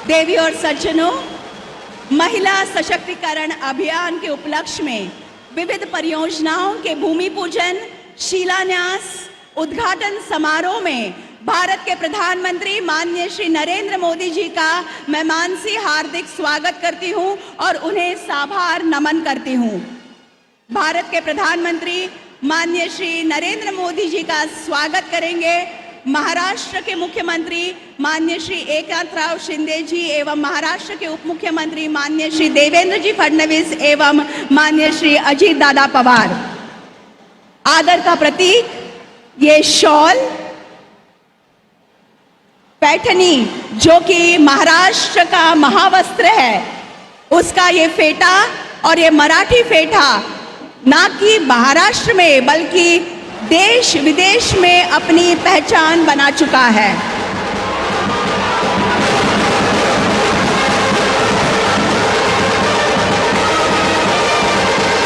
देवी और सज्जनों, महिला सशक्तिकरण अभियान के उपलक्ष्य में विविध परियोजनाओं के भूमि पूजन, शिलान्यास, उद्घाटन समारोह में भारत के प्रधानमंत्री माननीय श्री नरेंद्र मोदी जी का मैं मानसी हार्दिक स्वागत करती हूं और उन्हें साभार नमन करती हूं। भारत के प्रधानमंत्री माननीय श्री नरेंद्र मोदी जी का स्वागत करेंगे महाराष्ट्र के मुख्यमंत्री माननीय श्री एकनाथराव शिंदे जी एवं महाराष्ट्र के उप मुख्यमंत्री माननीय श्री देवेंद्र जी फडणवीस एवं माननीय श्री अजीत दादा पवार। आदर का प्रतीक ये शॉल, पैठनी जो कि महाराष्ट्र का महावस्त्र है, उसका ये फेटा और ये मराठी फेटा ना कि महाराष्ट्र में बल्कि देश विदेश में अपनी पहचान बना चुका है।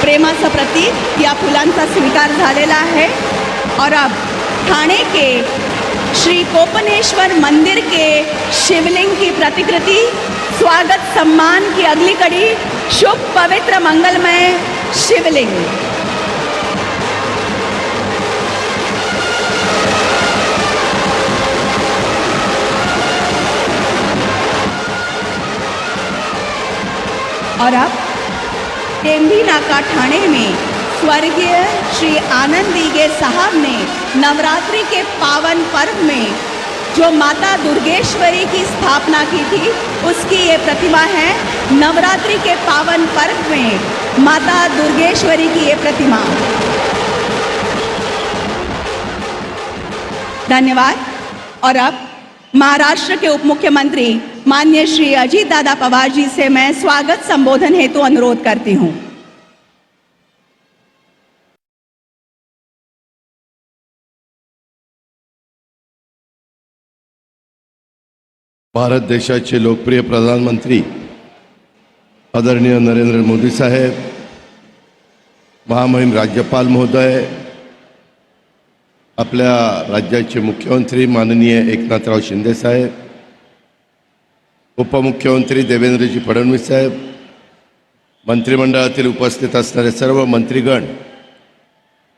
प्रेमाचं प्रतीक या फुलांचा स्वीकार झालेला आहे और अब ठाणे के श्री कोपनेश्वर मंदिर के शिवलिंग की प्रतिकृति स्वागत सम्मान की अगली कड़ी शुभ पवित्र मंगलमय शिवलिंग। और अब टेम्भी नाका ठाणे में स्वर्गीय श्री आनंद दीगे साहब ने नवरात्रि के पावन पर्व में जो माता दुर्गेश्वरी की स्थापना की थी, उसकी ये प्रतिमा है। नवरात्रि के पावन पर्व में माता दुर्गेश्वरी की ये प्रतिमा। धन्यवाद। और अब महाराष्ट्र के उप मुख्यमंत्री माननीय श्री अजीत दादा पवार जी से मैं स्वागत संबोधन हेतु अनुरोध करती हूं। भारत देशाचे लोकप्रिय प्रधानमंत्री आदरणीय नरेंद्र मोदी साहेब, महामहिम राज्यपाल महोदय, आपल्या राज्याचे मुख्यमंत्री माननीय एकनाथराव शिंदे साहेब, उपमुख्यमंत्री देवेंद्रजी फडणवीस साहेब, मंत्रिमंडळातील उपस्थित असणारे सर्व मंत्रीगण,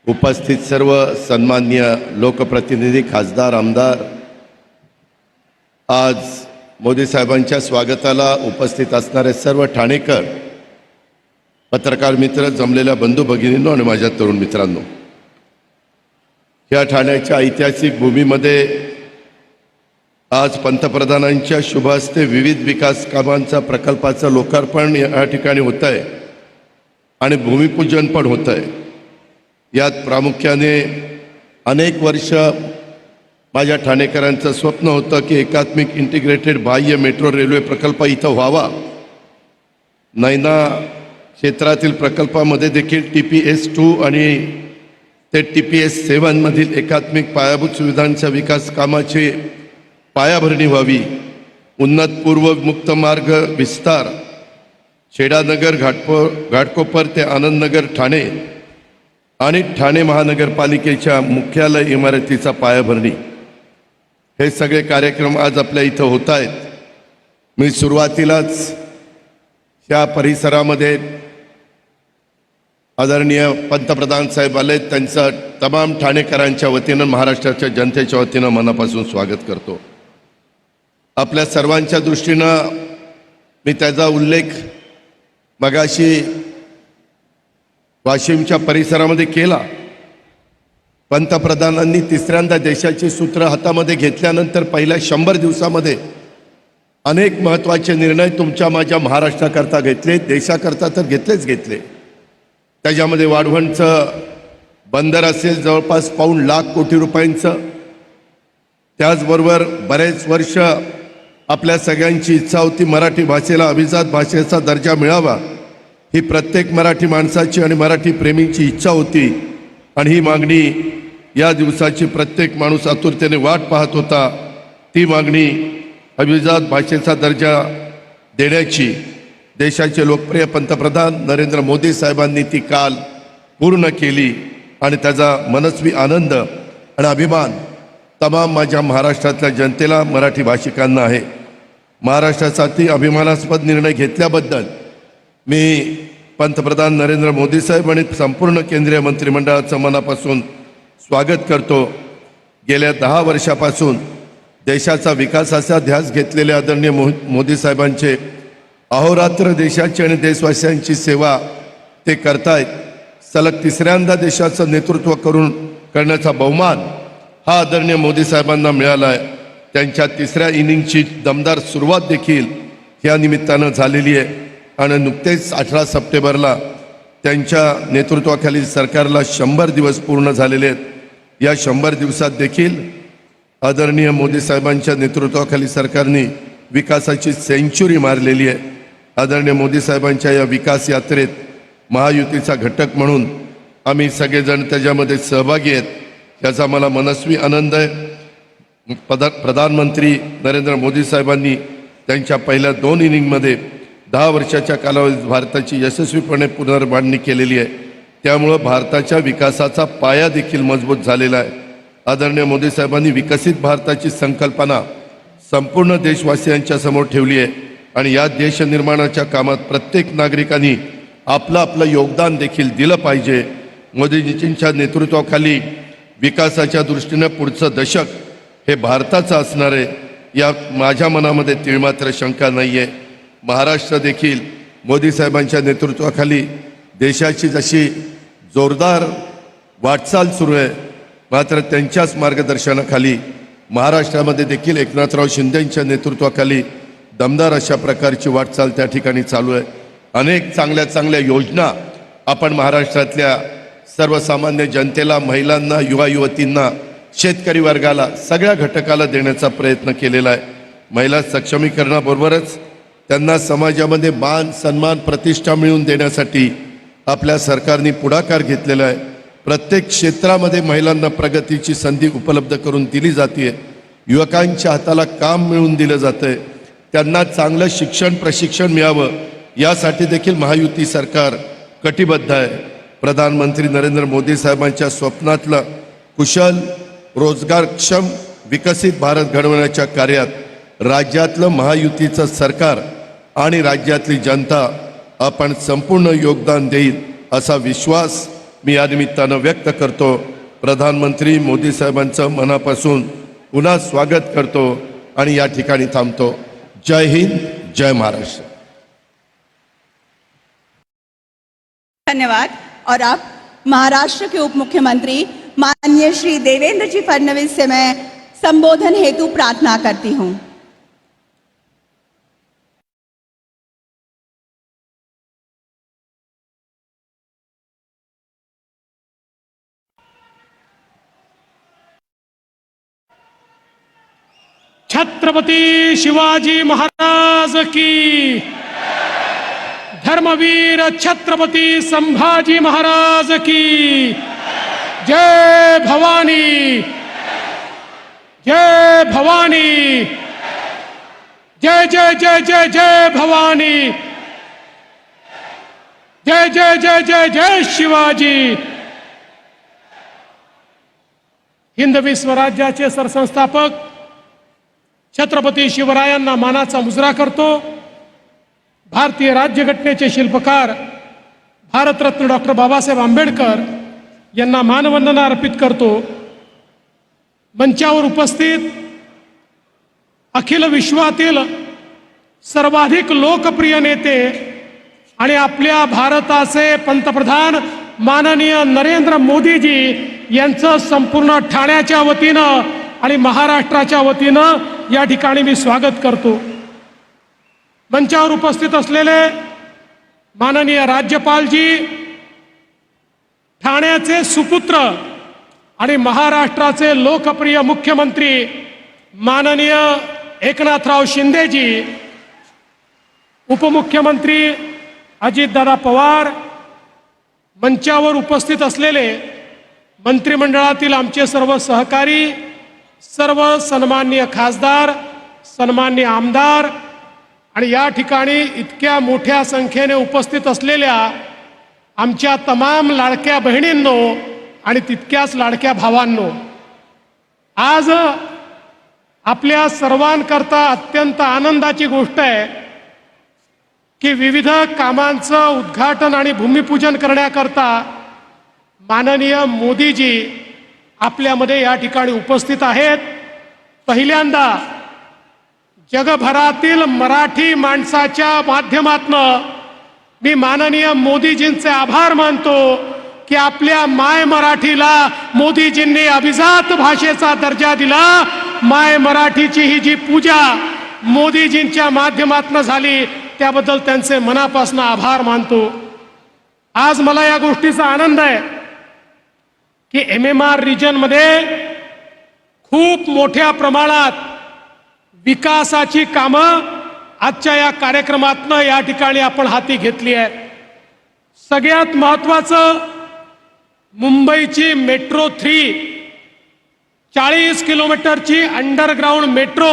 उपस्थित सर्व सन्माननीय लोकप्रतिनिधी, खासदार, आमदार, आज मोदी साहेबांच्या स्वागताला उपस्थित असणारे सर्व ठाणेकर, पत्रकार मित्र, जमलेल्या बंधू भगिनींनो आणि माझ्या तरुण मित्रांनो, या ठाण्याच्या ऐतिहासिक भूमीमध्ये आज पंतप्रधानांच्या शुभ हस्ते विविध विकास कामांचा प्रकल्पाचं लोकार्पण या ठिकाणी होत आहे आणि भूमिपूजन पण होत आहे। यात प्रामुख्याने अनेक वर्ष माझ्या ठाणेकरांचं स्वप्न होतं की एकात्मिक इंटिग्रेटेड बाह्य मेट्रो रेल्वे प्रकल्प इथं व्हावा। नैना क्षेत्रातील प्रकल्पामध्ये देखील TPS-2 आणि ते TPS-7 मधील एकात्मिक पायाभूत सुविधांच्या विकास कामाची पायाभरणी व्हावी। उन्नत पूर्व मुक्त मार्ग विस्तार शेडानगर घाटकोपर ते आनंदनगर ठाणे आणि ठाणे महानगरपालिकेच्या मुख्यालय इमारतीचा पायाभरणी, हे सगळे कार्यक्रम आज आपल्या इथं होत आहेत। मी सुरुवातीलाच या परिसरामध्ये आदरणीय पंतप्रधान साहेब आले, त्यांचं तमाम ठाणेकरांच्या वतीनं, महाराष्ट्राच्या जनतेच्या वतीनं मनापासून स्वागत करतो। आपल्या सर्वांच्या दृष्टीनं मी त्याचा उल्लेख मगाशी वाशिमच्या परिसरामध्ये केला। पंतप्रधानांनी तिसऱ्यांदा देशाची सूत्र हातामध्ये घेतल्यानंतर पहिल्या 100 दिवसामध्ये अनेक महत्त्वाचे निर्णय तुमच्या माझ्या महाराष्ट्राकरता घेतले, देशाकरता तर घेतले। त्याच्यामध्ये वाढवणचं बंदर असेल जवळपास पाऊण लाख कोटी रुपयांचं, त्याचबरोबर बरेच वर्ष आपल्या सगळ्यांची इच्छा होती मराठी भाषेला अभिजात भाषेचा दर्जा मिळावा। ही प्रत्येक मराठी माणसाची आणि मराठी प्रेमींची इच्छा होती आणि ही मागणी या दिवसाची प्रत्येक माणूस आतुरतेने वाट पाहत होता। ती मागणी अभिजात भाषेचा दर्जा देण्याची देशाचे लोकप्रिय पंतप्रधान नरेंद्र मोदी साहेबांनी ती काल पूर्ण केली आणि त्याचा मनस्वी आनंद आणि अभिमान तमाम माझ्या महाराष्ट्रातल्या जनतेला, मराठी भाषिकांना आहे। महाराष्ट्रासाठी अभिमानास्पद निर्णय घेतल्याबद्दल मी पंतप्रधान नरेंद्र मोदी साहेब आणि संपूर्ण केंद्रीय मंत्रिमंडळाचं मनापासून स्वागत करतो. गेल्या 10 वर्षापासून देशाचा विकासाचा ध्यास घेतलेले आदरणीय मोदी साहेबांचे अहोरात्र देशाची आणि देशवासियांची सेवा ते करतायत. सलग 3ऱ्यांदा देशाचं नेतृत्व करण्याचा बहुमान हा आदरणीय मोदी साहेबांना मिळाला आहे. त्यांच्या 3ऱ्या इनिंगची दमदार सुरुवात देखील या निमित्तानं झालेली आहे आणि नुकतेच 18 सप्टेंबरला त्यांच्या नेतृत्वाखाली सरकारला 100 दिवस पूर्ण झालेले आहेत. या 100 दिवसात देखील आदरणीय मोदी साहेबांच्या नेतृत्वाखाली सरकारने विकासाची सेंचुरी मारलेली आहे. आदरणीय मोदी साहेबांच्या या विकास यात्रेत महायुतीचा घटक म्हणून आम्ही सगळेजण त्याच्यामध्ये सहभागी आहेत, याचा मला मनस्वी आनंद आहे. प्रधानमंत्री नरेंद्र मोदी साहेबांनी त्यांच्या पहिल्या 2 इनिंगमध्ये 10 वर्षाच्या कालावधीत भारताची यशस्वीपणे पुनर्बांधणी केलेली आहे. त्यामुळं भारताच्या विकासाचा पाया देखील मजबूत झालेला आहे. आदरणीय मोदी साहेबांनी विकसित भारताची संकल्पना संपूर्ण देशवासियांच्या समोर ठेवली आहे आणि या देश निर्माणाच्या कामात प्रत्येक नागरिकांनी आपलं योगदान देखील दिलं पाहिजे. मोदीजींच्या नेतृत्वाखाली विकासाच्या दृष्टीने पुढचं दशक हे भारताचं असणार आहे, यात माझ्या मनामध्ये तीळमात्र शंका नाही आहे. महाराष्ट्र देखील मोदी साहेबांच्या नेतृत्वाखाली देशाची जशी जोरदार वाटचाल सुरू आहे, मात्र त्यांच्याच मार्गदर्शनाखाली महाराष्ट्रामध्ये देखील एकनाथराव शिंदेंच्या नेतृत्वाखाली दमदार अशा प्रकारची वाटचाल त्या ठिकाणी चालू आहे. अनेक चांगल्या योजना आपण महाराष्ट्रातल्या सर्वसामान्य जनतेला, महिलांना, युवा युवतींना, शेतकरी वर्गाला, सगळ्या घटकाला देण्याचा प्रयत्न केलेला आहे. महिला सक्षमीकरणाबरोबरच त्यांना समाजामध्ये मान सन्मान प्रतिष्ठा मिळवून देण्यासाठी आपल्या सरकारने पुढाकार घेतलेला आहे. प्रत्येक क्षेत्रामध्ये महिलांना प्रगतीची संधी उपलब्ध करून दिली जाते. युवकांच्या हाताला काम मिळवून दिलं जातं आहे. त्यांना चांगलं शिक्षण प्रशिक्षण मिळावं यासाठी देखील महायुती सरकार कटिबद्ध आहे. प्रधानमंत्री नरेंद्र मोदी साहेबांच्या स्वप्नातलं कुशल, रोजगारक्षम, विकसित भारत घडवण्याच्या कार्यात राज्यातलं महायुतीचं सरकार आणि राज्यातली जनता आपण संपूर्ण योगदान देईल असा विश्वास मी या निमित्तानं व्यक्त करतो. प्रधानमंत्री मोदी साहेबांचं मनापासून पुन्हा स्वागत करतो आणि या ठिकाणी थांबतो. जय हिंद, जय महाराष्ट्र. धन्यवाद. और अब महाराष्ट्र के उप मुख्यमंत्री माननीय श्री देवेंद्र जी फडणवीस से मैं संबोधन हेतु प्रार्थना करती हूं. छत्रपती शिवाजी महाराज की, धर्मवीर छत्रपती संभाजी महाराज की, जय भवानी, जय भवानी, जय जय जय जय जय भवानी, जय जय जय जय जय शिवाजी. हिंदवी स्वराज्याचे सरसंस्थापक छत्रपती शिवरायांना मानाचा मुजरा करतो. भारतीय राज्यघटनेचे शिल्पकार भारतरत्न डॉक्टर बाबासाहेब आंबेडकर यांना मानवंदना अर्पित करतो. मंचावर उपस्थित अखिल विश्वातील सर्वाधिक लोकप्रिय नेते आणि आपल्या भारताचे पंतप्रधान माननीय नरेंद्र मोदीजी यांचं संपूर्ण ठाण्याच्या वतीनं आणि महाराष्ट्राच्या वतीनं या ठिकाणी मी स्वागत करतो. मंचावर उपस्थित असलेले माननीय राज्यपालजी, ठाण्याचे सुपुत्र आणि महाराष्ट्राचे लोकप्रिय मुख्यमंत्री माननीय एकनाथराव शिंदेजी, उपमुख्यमंत्री अजितदादा पवार, मंचावर उपस्थित असलेले मंत्रिमंडळातील आमचे सर्व सहकारी, सर्व सन्माननीय खासदार, सन्माननीय आमदार आणि या ठिकाणी इतक्या मोठ्या संख्येने उपस्थित असलेल्या आमच्या तमाम लाडक्या बहिणींनो आणि तितक्याच लाडक्या भावांनो, आज आपल्या सर्वांकरता अत्यंत आनंदाची गोष्ट आहे की विविध कामांचं उद्घाटन आणि भूमिपूजन करण्याकरता माननीय मोदीजी आपल्यामध्ये या ठिकाणी उपस्थित आहेत. पहिल्यांदा जगभरातील मराठी माणसाच्या माध्यमातनं मी माननीय मोदीजींचे आभार मानतो की आपल्या माय मराठीला मोदीजींनी अभिजात भाषेचा दर्जा दिला. माय मराठीची ही जी पूजा मोदीजींच्या माध्यमातून झाली त्याबद्दल त्यांचे मनापासून आभार मानतो. आज मला या गोष्टीचा आनंद आहे की MMR रिजनमध्ये खूप मोठ्या प्रमाणात विकासाची कामं आजच्या या कार्यक्रमातनं या ठिकाणी आपण हाती घेतली आहे. सगळ्यात महत्त्वाचं मुंबईची मेट्रो 3 40 किलोमीटरची अंडरग्राऊंड मेट्रो,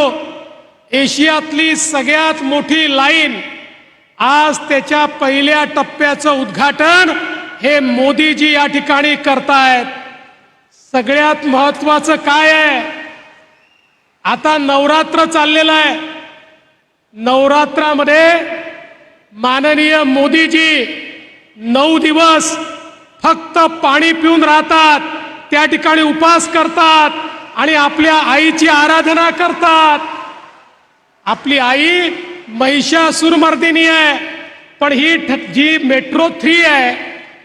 एशियातली सगळ्यात मोठी लाईन, आज त्याच्या पहिल्या टप्प्याचं उद्घाटन हे मोदीजी या ठिकाणी करतायत. सगळ्यात महत्त्वाचं काय आहे, आता नवरात्र चाललेलं आहे. नवरात्रामध्ये माननीय मोदीजी 9 दिवस फक्त पाणी पिऊन राहतात, त्या ठिकाणी उपवास करतात आणि आपल्या आईची आराधना करतात. आपली आई महिषासुरमर्दिनी आहे, पण ही जी मेट्रो 3 आहे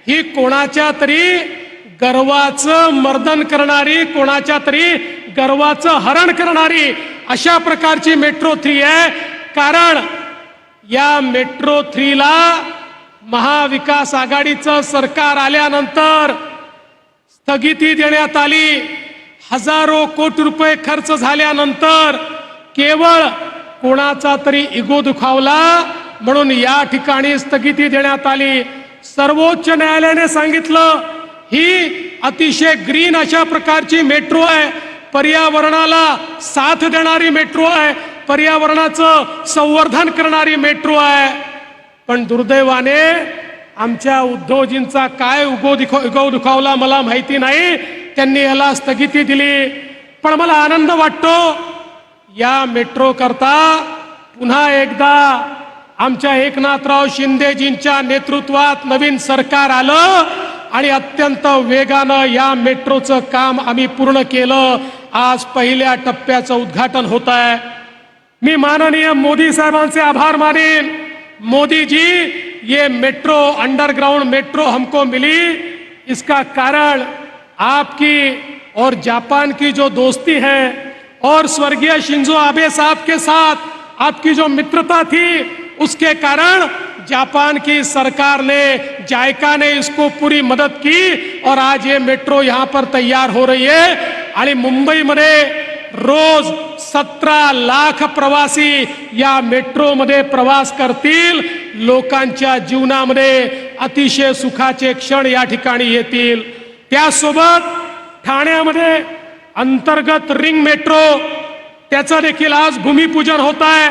ही कोणाच्या तरी गर्वाचं मर्दन करणारी, कोणाच्या तरी गर्वाचं हरण करणारी अशा प्रकारची मेट्रो 3 आहे. कारण या मेट्रो 3 ला महाविकास आघाडीचं सरकार आल्यानंतर स्थगिती देण्यात आली. हजारो कोटी रुपये खर्च झाल्यानंतर केवळ कोणाचा तरी इगो दुखावला म्हणून या ठिकाणी स्थगिती देण्यात आली. सर्वोच्च न्यायालयाने सांगितलं ही अतिशय ग्रीन अशा प्रकारची मेट्रो आहे, पर्यावरणाला साथ देणारी मेट्रो आहे, पर्यावरणाचं संवर्धन करणारी मेट्रो आहे. पण दुर्दैवाने आमच्या उद्धवजींचा काय इगो दुखावला मला माहिती नाही, त्यांनी याला स्थगिती दिली. पण मला आनंद वाटतो या मेट्रो करता पुन्हा एकदा आमच्या एकनाथराव शिंदेजींच्या नेतृत्वात नवीन सरकार आलं आणि अत्यंत वेगानं या मेट्रोचं काम आम्ही पूर्ण केलं. आज पहिल्या टप्प्याचं उद्घाटन होत आहे. मी माननीय मोदी साहेबांचे आभार मानेन. मोदी जी, ये मेट्रो अंडरग्राउंड मेट्रो हमको मिली, इसका कारण आपकी और जापान की जो दोस्ती है और स्वर्गीय शिंजो आबे साहब के साथ आपकी जो मित्रता थी, उसके कारण जापान की सरकार ने, जायका ने इसको पूरी मदद की और आज ये मेट्रो यहाँ पर तैयार हो रही है. आणि मुंबईमध्ये रोज 17 लाख प्रवासी या मेट्रो मध्ये प्रवास करतील. लोकांच्या जीवनामध्ये अतिशय सुखाचे क्षण या ठिकाणी येतील. त्यासोबत ठाण्यामध्ये अंतर्गत रिंग मेट्रो, त्याचं देखील आज भूमिपूजन होत आहे.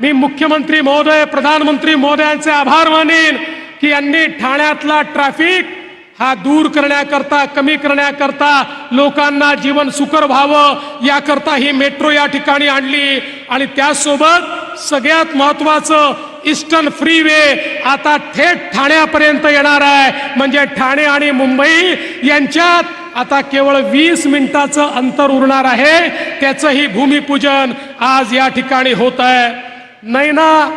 मी मुख्यमंत्री महोदय, प्रधानमंत्री महोदयांचे आभार मानेन की यांनी ठाण्यातला ट्रॅफिक हा दूर करण्याकरता, कमी करण्याकरता, लोकांना जीवन सुकर व्हावं याकरता ही मेट्रो या ठिकाणी आणली. आणि त्यासोबत सगळ्यात महत्वाचं ईस्टर्न फ्रीवे आता थेट ठाण्यापर्यंत येणार आहे. म्हणजे ठाणे आणि मुंबई यांच्यात आता केवळ 20 मिनिटाचं अंतर उरणार आहे. त्याचंही भूमिपूजन आज या ठिकाणी होत आहे. नाही ना,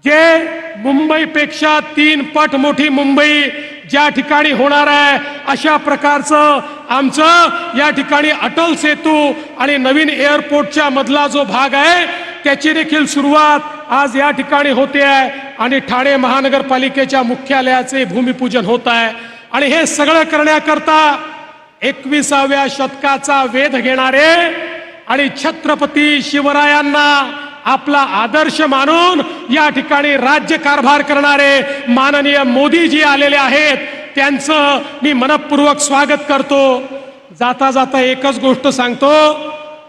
जे मुंबईपेक्षा 3 पट मोठी मुंबई ज्या ठिकाणी होणार आहे, अशा प्रकारचं आमचं या ठिकाणी अटल सेतू आणि नवीन एअरपोर्टच्या मधला जो भाग आहे त्याची देखील सुरुवात आज या ठिकाणी होते आहे. आणि ठाणे महानगरपालिकेच्या मुख्यालयाचे भूमिपूजन होत आहे. आणि हे सगळं करण्याकरता 21व्या शतकाचा वेध घेणारे आणि छत्रपती शिवरायांना आपला आदर्श मानून या ठिकाणी राज्य कारभार करणारे माननीय मोदीजी आलेले आहेत. त्यांचं मी मनपूर्वक स्वागत करतो. जाता जाता एकच गोष्ट सांगतो,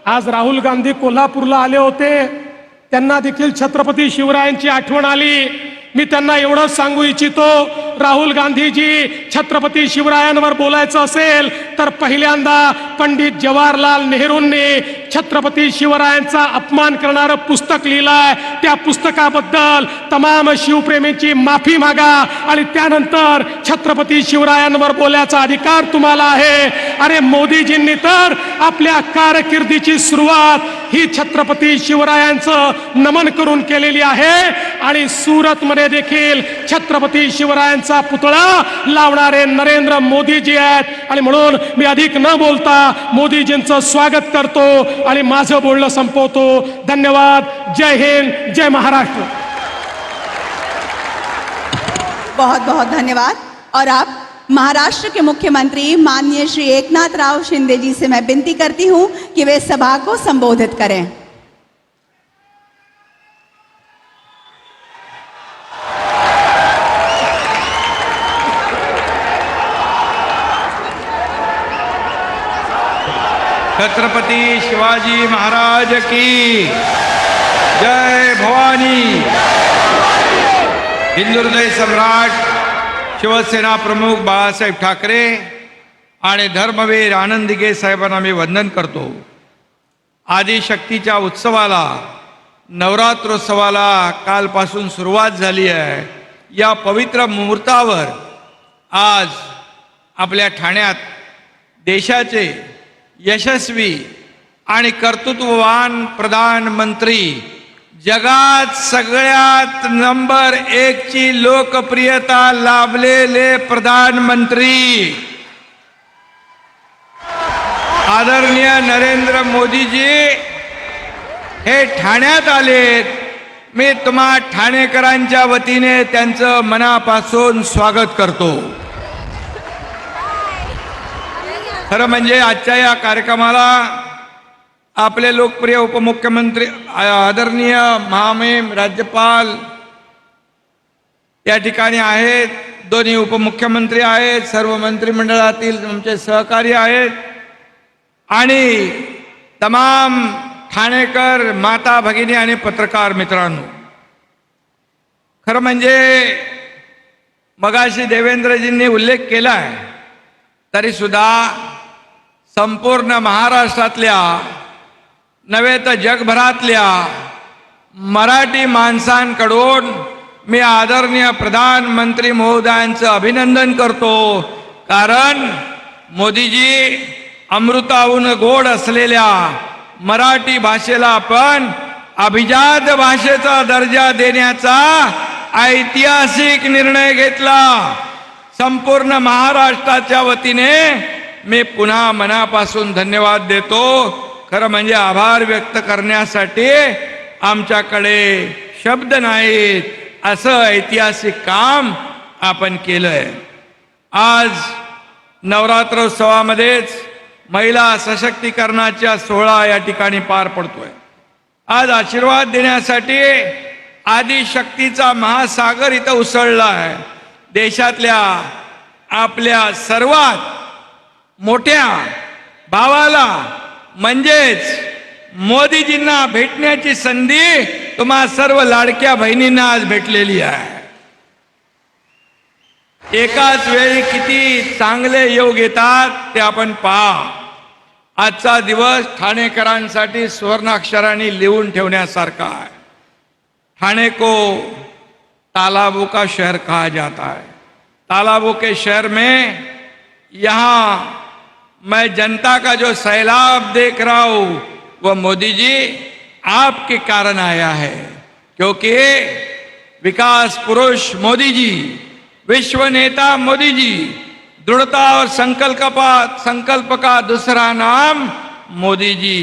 आज राहुल गांधी कोल्हापूरला आले होते, त्यांना देखील छत्रपती शिवरायांची आठवण आली. मी त्यांना एवढंच सांगू इच्छितो, राहुल गांधीजी छत्रपती शिवरायांवर बोलायचं असेल तर पहिल्यांदा पंडित जवाहरलाल नेहरूंनी छत्रपती शिवरायांचा अपमान करणारं पुस्तक लिहिलंय, त्या पुस्तकाबद्दल तमाम शिवप्रेमींची माफी मागा आणि त्यानंतर छत्रपती शिवरायांवर बोलण्याचा अधिकार तुम्हाला आहे. अरे मोदीजींनी तर आपल्या कारकिर्दीची सुरुवात ही छत्रपती शिवरायांचं नमन करून केलेली आहे आणि सुरतमध्ये देखील छत्रपती शिवरायांचा पुतळा लावणारे नरेंद्र मोदीजी आहेत. आणि म्हणून मी अधिक न बोलता मोदीजींचं स्वागत करतो आणि माझं बोलणं संपवतो. धन्यवाद. जय हिंद, जय महाराष्ट्र. बहुत बहुत धन्यवाद. और अब महाराष्ट्र के मुख्यमंत्री माननीय श्री एकनाथ राव शिंदे जी से मैं विनती करती हूं कि वे सभा को संबोधित करें. छत्रपती शिवाजी महाराज की जय. भवानी. हिंदुहृदय सम्राट शिवसेना प्रमुख बाळासाहेब ठाकरे आणि धर्मवीर आनंद दिघे साहेबांना मी वंदन करतो. आदिशक्तीच्या उत्सवाला, नवरात्रोत्सवाला कालपासून सुरुवात झाली आहे. या पवित्र मुहूर्तावर आज आपल्या ठाण्यात देशाचे यशस्वी आणि कर्तृत्ववान प्रधानमंत्री, जगात सगळ्यात नंबर 1 ची लोकप्रियता लाभलेले प्रधानमंत्री आदरणीय नरेंद्र मोदीजी हे ठाण्यात आलेत. मी तुम्हा ठाणेकरांच्या वतीने त्यांचं मनापासून स्वागत करतो. खरं म्हणजे आजच्या या कार्यक्रमाला आपले लोकप्रिय उपमुख्यमंत्री आदरणीय महामहिम राज्यपाल या ठिकाणी आहेत, दोन्ही उपमुख्यमंत्री आहेत, सर्व मंत्रिमंडळातील आमचे सहकारी आहेत आणि तमाम ठाणेकर माता भगिनी आणि पत्रकार मित्रांनो. खरं म्हणजे मगाशी देवेंद्रजींनी उल्लेख केला आहे तरी सुद्धा संपूर्ण महाराष्ट्रातल्या नव्हे तर जगभरातल्या मराठी माणसांकडून मी आदरणीय प्रधानमंत्री महोदयांचं अभिनंदन करतो. कारण मोदीजी अमृताहून गोड असलेल्या मराठी भाषेला आपण अभिजात भाषेचा दर्जा देण्याचा ऐतिहासिक निर्णय घेतला. संपूर्ण महाराष्ट्राच्या वतीने मी पुन्हा मनापासून धन्यवाद देतो. खरं म्हणजे आभार व्यक्त करण्यासाठी आमच्याकडे शब्द नाहीत, असं ऐतिहासिक काम आपण केलंय. आज नवरात्रोत्सवामध्येच महिला सशक्तीकरणाचा सोहळा या ठिकाणी पार पडतोय. आज आशीर्वाद देण्यासाठी आदिशक्तीचा महासागर इथं उसळला आहे. देशातल्या आपल्या सर्वात मोठ्या भावाला म्हणजेच मोदीजींना भेटण्याची संधी तुम्हा सर्व लाडक्या बहिणींना आज भेटलेली आहे. एकाच वेळी किती चांगले योग येतात ते आपण पहा. आजचा दिवस ठाणेकरांसाठी सुवर्णाक्षरांनी लिहून ठेवण्यासारखा आहे. ठाणे को तालाबों का शहर कहा जाता है. तालाबों के शहर में यहाँ मैं जनता का जो सैलाब देख रहा हूँ वह मोदी जी आपके कारण आया है. क्योंकि विकास पुरुष मोदी जी, विश्व नेता मोदी जी, दृढ़ता और संकल्प का दूसरा नाम मोदी जी.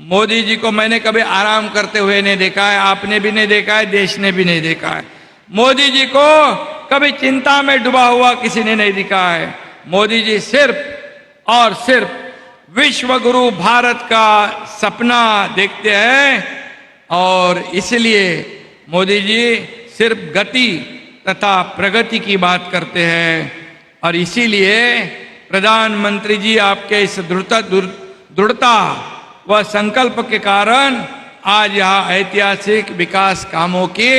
मोदी जी को मैंने कभी आराम करते हुए नहीं देखा है, आपने भी नहीं देखा है, देश ने भी नहीं देखा है. मोदी जी को कभी चिंता में डूबा हुआ किसी ने नहीं दिखा है. मोदी जी सिर्फ और सिर्फ विश्व गुरु भारत का सपना देखते हैं और इसलिए मोदी जी सिर्फ गति तथा प्रगति की बात करते हैं. और इसीलिए प्रधानमंत्री जी आपके इस दृढ़ता व संकल्प के कारण आज यहाँ ऐतिहासिक विकास कामों की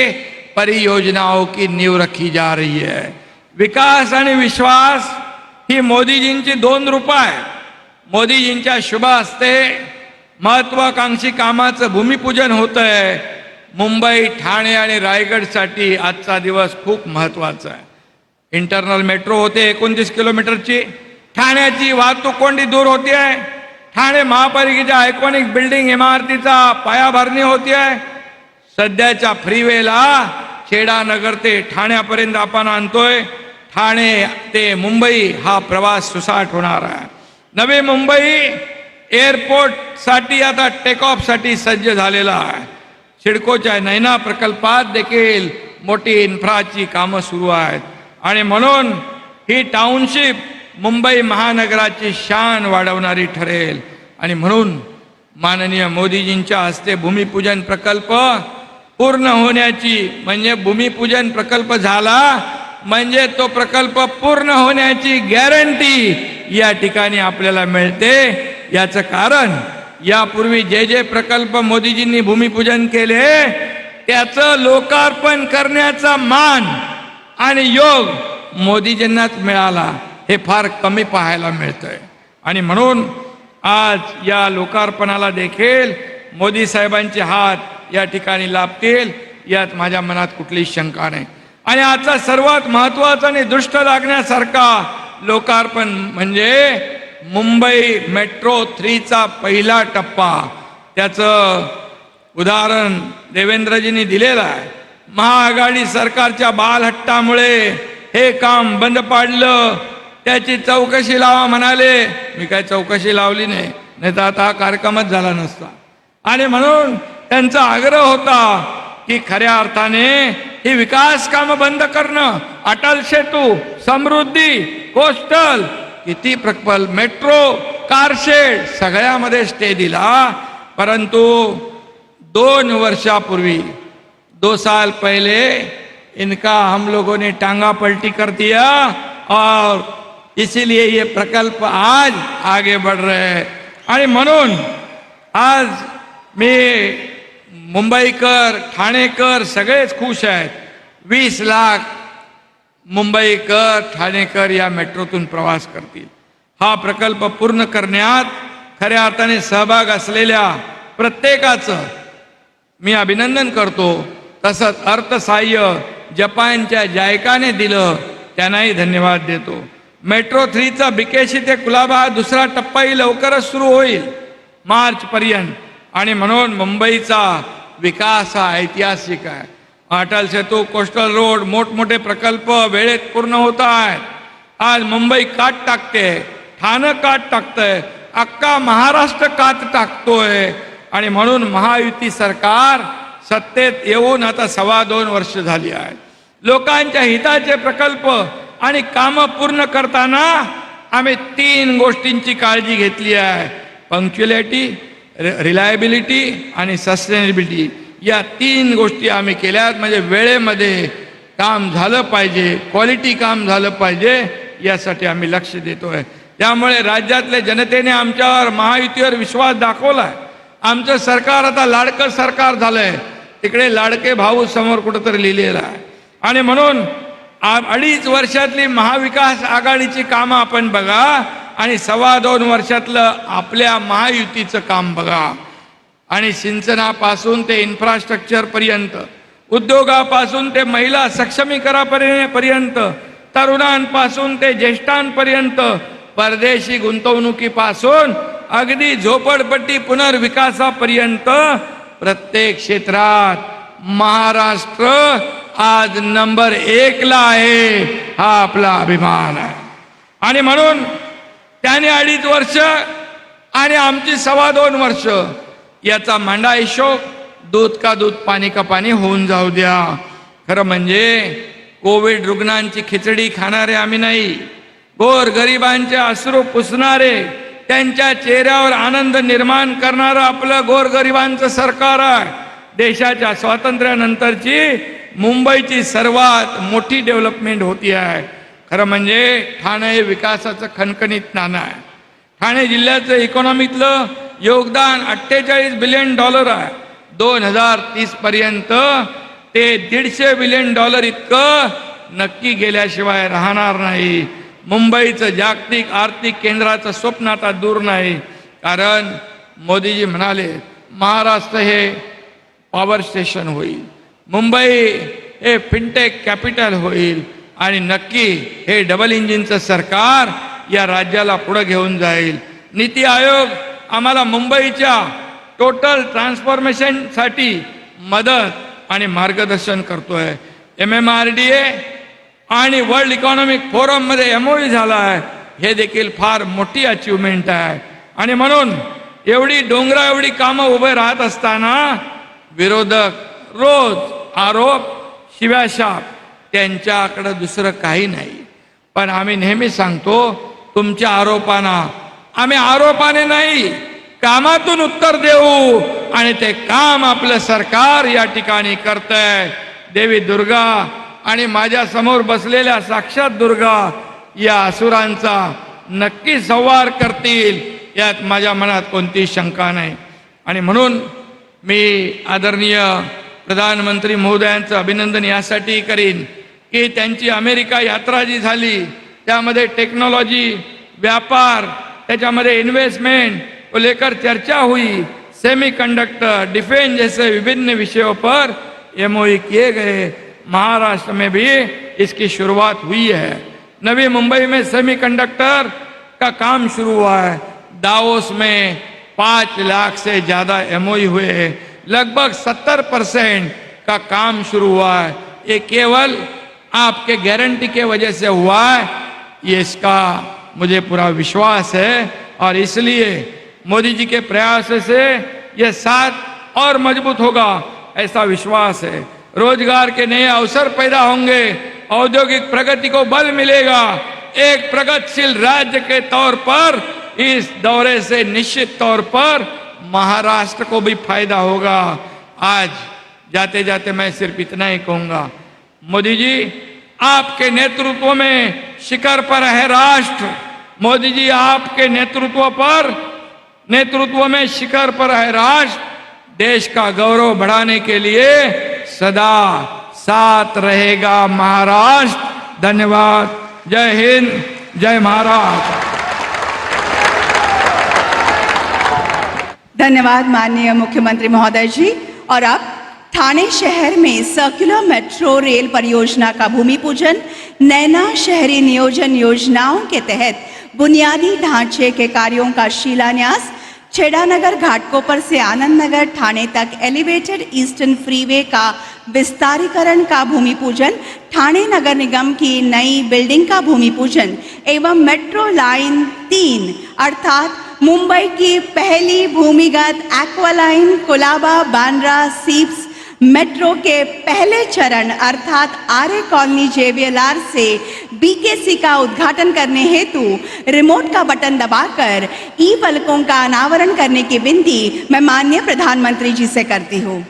परियोजनाओं की नींव रखी जा रही है. विकास आणि विश्वास ही मोदीजींची दोन रूपं आहेत. मोदीजींच्या शुभ हस्ते महत्वाकांक्षी कामाचं भूमिपूजन होत आहे. मुंबई, ठाणे आणि रायगडसाठी आजचा दिवस खूप महत्वाचा आहे. इंटरनल मेट्रो होते 29 किलोमीटरची. ठाण्याची वाहतूक कोंडी दूर होती आहे. ठाणे महापालिकेच्या आयकॉनिक बिल्डिंग इमारतीचा पायाभरणी होती आहे. सध्याच्या फ्रीवेला खेडानगर ते ठाण्यापर्यंत आपण आणतोय. ठाणे ते मुंबई हा प्रवास सुसाट होणार आहे. नवी मुंबई एअरपोर्टसाठी आता टेक ऑफसाठी सज्ज झालेला आहे. सिडकोच्या नैना प्रकल्पात देखील मोठी इन्फ्राची कामं सुरू आहेत आणि म्हणून ही टाउनशिप मुंबई महानगराची शान वाढवणारी ठरेल. आणि म्हणून माननीय मोदीजींच्या हस्ते भूमिपूजन प्रकल्प पूर्ण होण्याची, म्हणजे भूमिपूजन प्रकल्प झाला म्हणजे तो प्रकल्प पूर्ण होण्याची गॅरंटी या ठिकाणी आपल्याला मिळते. याचं कारण यापूर्वी जे जे प्रकल्प मोदीजींनी भूमिपूजन केले त्याचं लोकार्पण करण्याचा मान आणि योग मोदीजींनाच मिळाला, हे फार कमी पाहायला मिळतंय. आणि म्हणून आज या लोकार्पणाला देखील मोदी साहेबांचे हात या ठिकाणी लाभतील यात माझ्या मनात कुठलीही शंका नाही. आणि आजचा सर्वात महत्त्वाचा आणि दृष्ट लागण्यासारखा लोकार्पण म्हणजे मुंबई मेट्रो 3चा पहिला टप्पा. त्याचं उदाहरण देवेंद्रजींनी दिलेलं आहे. महाआघाडी सरकारच्या बालहट्टामुळे हे काम बंद पाडलं. त्याची चौकशी लावा म्हणाले. मी काय चौकशी लावली नाही, नाही तर आता हा कार्यक्रमच झाला नसता. आणि म्हणून त्यांचा आग्रह होता की खऱ्या अर्थाने ही विकास कामं बंद करणं, अटल सेतू, समृद्धी, कोस्टल, किती प्रकल्प, मेट्रो, कारशेड सगळ्यामध्ये स्टे दिला. परंतु 2 वर्षापूर्वी 2 साल पहले इनका हम लोगों ने टांगा पलटी कर दिया और इसीलिए ये प्रकल्प आज आगे बढ़ रहे हैं. आणि म्हणून आज मी मुंबईकर, ठाणेकर सगळेच खुश आहेत. 20 लाख मुंबईकर, ठाणेकर या मेट्रोतून प्रवास करतील. हा प्रकल्प पूर्ण करण्यात खऱ्या अर्थाने सहभाग असलेल्या प्रत्येकाचं मी अभिनंदन करतो. तसंच अर्थसहाय्य जपानच्या जायकाने दिलं त्यांनाही धन्यवाद देतो. मेट्रो 3चा बिकेशी ते कुलाबा हा दुसरा टप्पाही लवकरच सुरू होईल मार्चपर्यंत. आणि म्हणून मुंबईचा विकास हा ऐतिहासिक आहे. अटल सेतू, कोस्टल रोड, मोठमोठे प्रकल्प वेळेत पूर्ण होत आहेत. आज मुंबई काट टाकते, ठाणं काट टाकतंय, अख्खा महाराष्ट्र काट टाकतोय. आणि म्हणून महायुती सरकार सत्तेत येऊन आता 2.25 वर्ष झाली आहेत. लोकांच्या हिताचे प्रकल्प आणि कामं पूर्ण करताना आम्ही 3 गोष्टींची काळजी घेतली आहे. पंक्च्युअलिटी, रिलायबिलिटी आणि सस्टेनेबिलिटी. या 3 गोष्टी आम्ही केल्यात. म्हणजे वेळेमध्ये काम झालं पाहिजे, क्वालिटी काम झालं पाहिजे, यासाठी आम्ही लक्ष देतोय. त्यामुळे राज्यातल्या जनतेने आमच्यावर, महायुतीवर विश्वास दाखवलाय. आमचं सरकार आता लाडकं सरकार झालंय. तिकडे लाडके भाऊ समोर कुठंतरी लिहिलेलं आहे. आणि म्हणून 2.5 वर्षातली महाविकास आघाडीची कामं आपण बघा आणि 2.25 वर्षातलं आपल्या महायुतीचं काम बघा. आणि सिंचनापासून ते इन्फ्रास्ट्रक्चर पर्यंत, उद्योगापासून ते महिला सक्षमीकरणापर्यंत, तरुणांपासून ते ज्येष्ठांपर्यंत, परदेशी गुंतवणुकीपासून अगदी झोपडपट्टी पुनर्विकासापर्यंत प्रत्येक क्षेत्रात महाराष्ट्र आज नंबर 1ला आहे. हा आपला अभिमान आहे. आणि म्हणून त्याने 2.5 वर्ष आणि आमची 2.25 वर्ष याचा मांडा हिशोब दूध का दूध पाणी का पाणी होऊन जाऊ द्या. खरं म्हणजे कोविड रुग्णांची खिचडी खाणारे आम्ही नाही. गोर गरिबांचे अश्रू पुसणारे, त्यांच्या चेहऱ्यावर आनंद निर्माण करणारं आपलं गोरगरिबांचं सरकार आहे. देशाच्या स्वातंत्र्यानंतरची मुंबईची सर्वात मोठी डेव्हलपमेंट होती आहे. खरं म्हणजे ठाणे हे विकासाचं खणखणीत नाणं आहे. ठाणे जिल्ह्याचं इकॉनॉमीतलं योगदान $48 बिलियन आहे. 2030 पर्यंत ते $150 बिलियन इतकं नक्की गेल्याशिवाय राहणार नाही. मुंबईचं जागतिक आर्थिक केंद्राचं स्वप्न आता दूर नाही. कारण मोदीजी म्हणाले महाराष्ट्र हे पॉवर स्टेशन होईल, मुंबई हे फिनटेक कॅपिटल होईल आणि नक्की हे डबल इंजिनचं सरकार या राज्याला पुढे घेऊन जाईल. नीती आयोग आम्हाला मुंबईच्या टोटल ट्रान्सफॉर्मेशनसाठी मदत आणि मार्गदर्शन करतोय. MMRDA आणि वर्ल्ड इकॉनॉमिक फोरममध्ये MOU झाला आहे, हे देखील फार मोठी अचीवमेंट आहे. आणि म्हणून एवढी डोंगरा एवढी कामं उभे राहत असताना विरोधक रोज आरोप शिव्याशाप, त्यांच्याकडे दुसरं काही नाही. पण आम्ही नेहमी सांगतो तुमच्या आरोपांना आम्ही आरोपाने नाही कामातून उत्तर देऊ आणि ते काम आपलं सरकार या ठिकाणी करतंय. देवी दुर्गा आणि माझ्या समोर बसलेल्या साक्षात दुर्गा या असुरांचा नक्की संहार करतील यात माझ्या मनात कोणतीही शंका नाही. आणि म्हणून मी आदरणीय प्रधानमंत्री महोदयांचं अभिनंदन यासाठी करीन की त्यांची अमेरिका यात्रा जी झाली त्यामध्ये टेक्नॉलॉजी, व्यापार, त्याच्यामध्ये इन्वेस्टमेंट को लेकर चर्चा हुई. सेमीकंडक्टर, डिफेंस जैसे विभिन्न विषयों पर MOU किए गए. महाराष्ट्र में भी इसकी शुरुआत हुई है. नवी मुंबई में सेमीकंडक्टर का काम शुरू हुआ है. दावोस में 5 लाख से ज़्यादा MOU हुए हैं. लगभग 70% का काम शुरू हुआ है. ये केवल आपके गारंटी के वजह से हुआ है, ये इसका मुझे पूरा विश्वास है. और इसलिए मोदी जी के प्रयास से ये साथ और मजबूत होगा ऐसा विश्वास है. रोजगार के नए अवसर पैदा होंगे, औद्योगिक प्रगति को बल मिलेगा. एक प्रगतिशील राज्य के तौर पर इस दौरे से निश्चित तौर पर महाराष्ट्र को भी फायदा होगा. आज जाते जाते मैं सिर्फ इतना ही कहूंगा, मोदी जी आपके नेतृत्व में शिखर पर है राष्ट्र. मोदी जी आपके नेतृत्व में शिखर पर है राष्ट्र. देश का गौरव बढ़ाने के लिए सदा साथ रहेगा महाराष्ट्र. धन्यवाद. जय हिंद, जय महाराष्ट्र. धन्यवाद माननीय मुख्यमंत्री महोदय जी. और अब ठाणे शहर में सर्कुलर मेट्रो रेल परियोजना का भूमि पूजन, नैना शहरी नियोजन योजनाओं के तहत बुनियादी ढांचे के कार्यों का शिलान्यास, छेड़ानगर घाटकोपर से आनंद नगर ठाणे तक एलिवेटेड ईस्टर्न फ्रीवे का विस्तारीकरण का भूमि पूजन, ठाणे नगर निगम की नई बिल्डिंग का भूमि पूजन एवं मेट्रो लाइन 3 अर्थात मुंबई की पहली भूमिगत aqua line Colaba Bandra SEEPZ metro के पहले चरण अर्थात आर्य कॉलोनी JVLR से BKC का उद्घाटन करने हेतु रिमोट का बटन दबाकर ई-फलकों का अनावरण करने की विनती मैं माननीय प्रधानमंत्री जी से करती हूँ.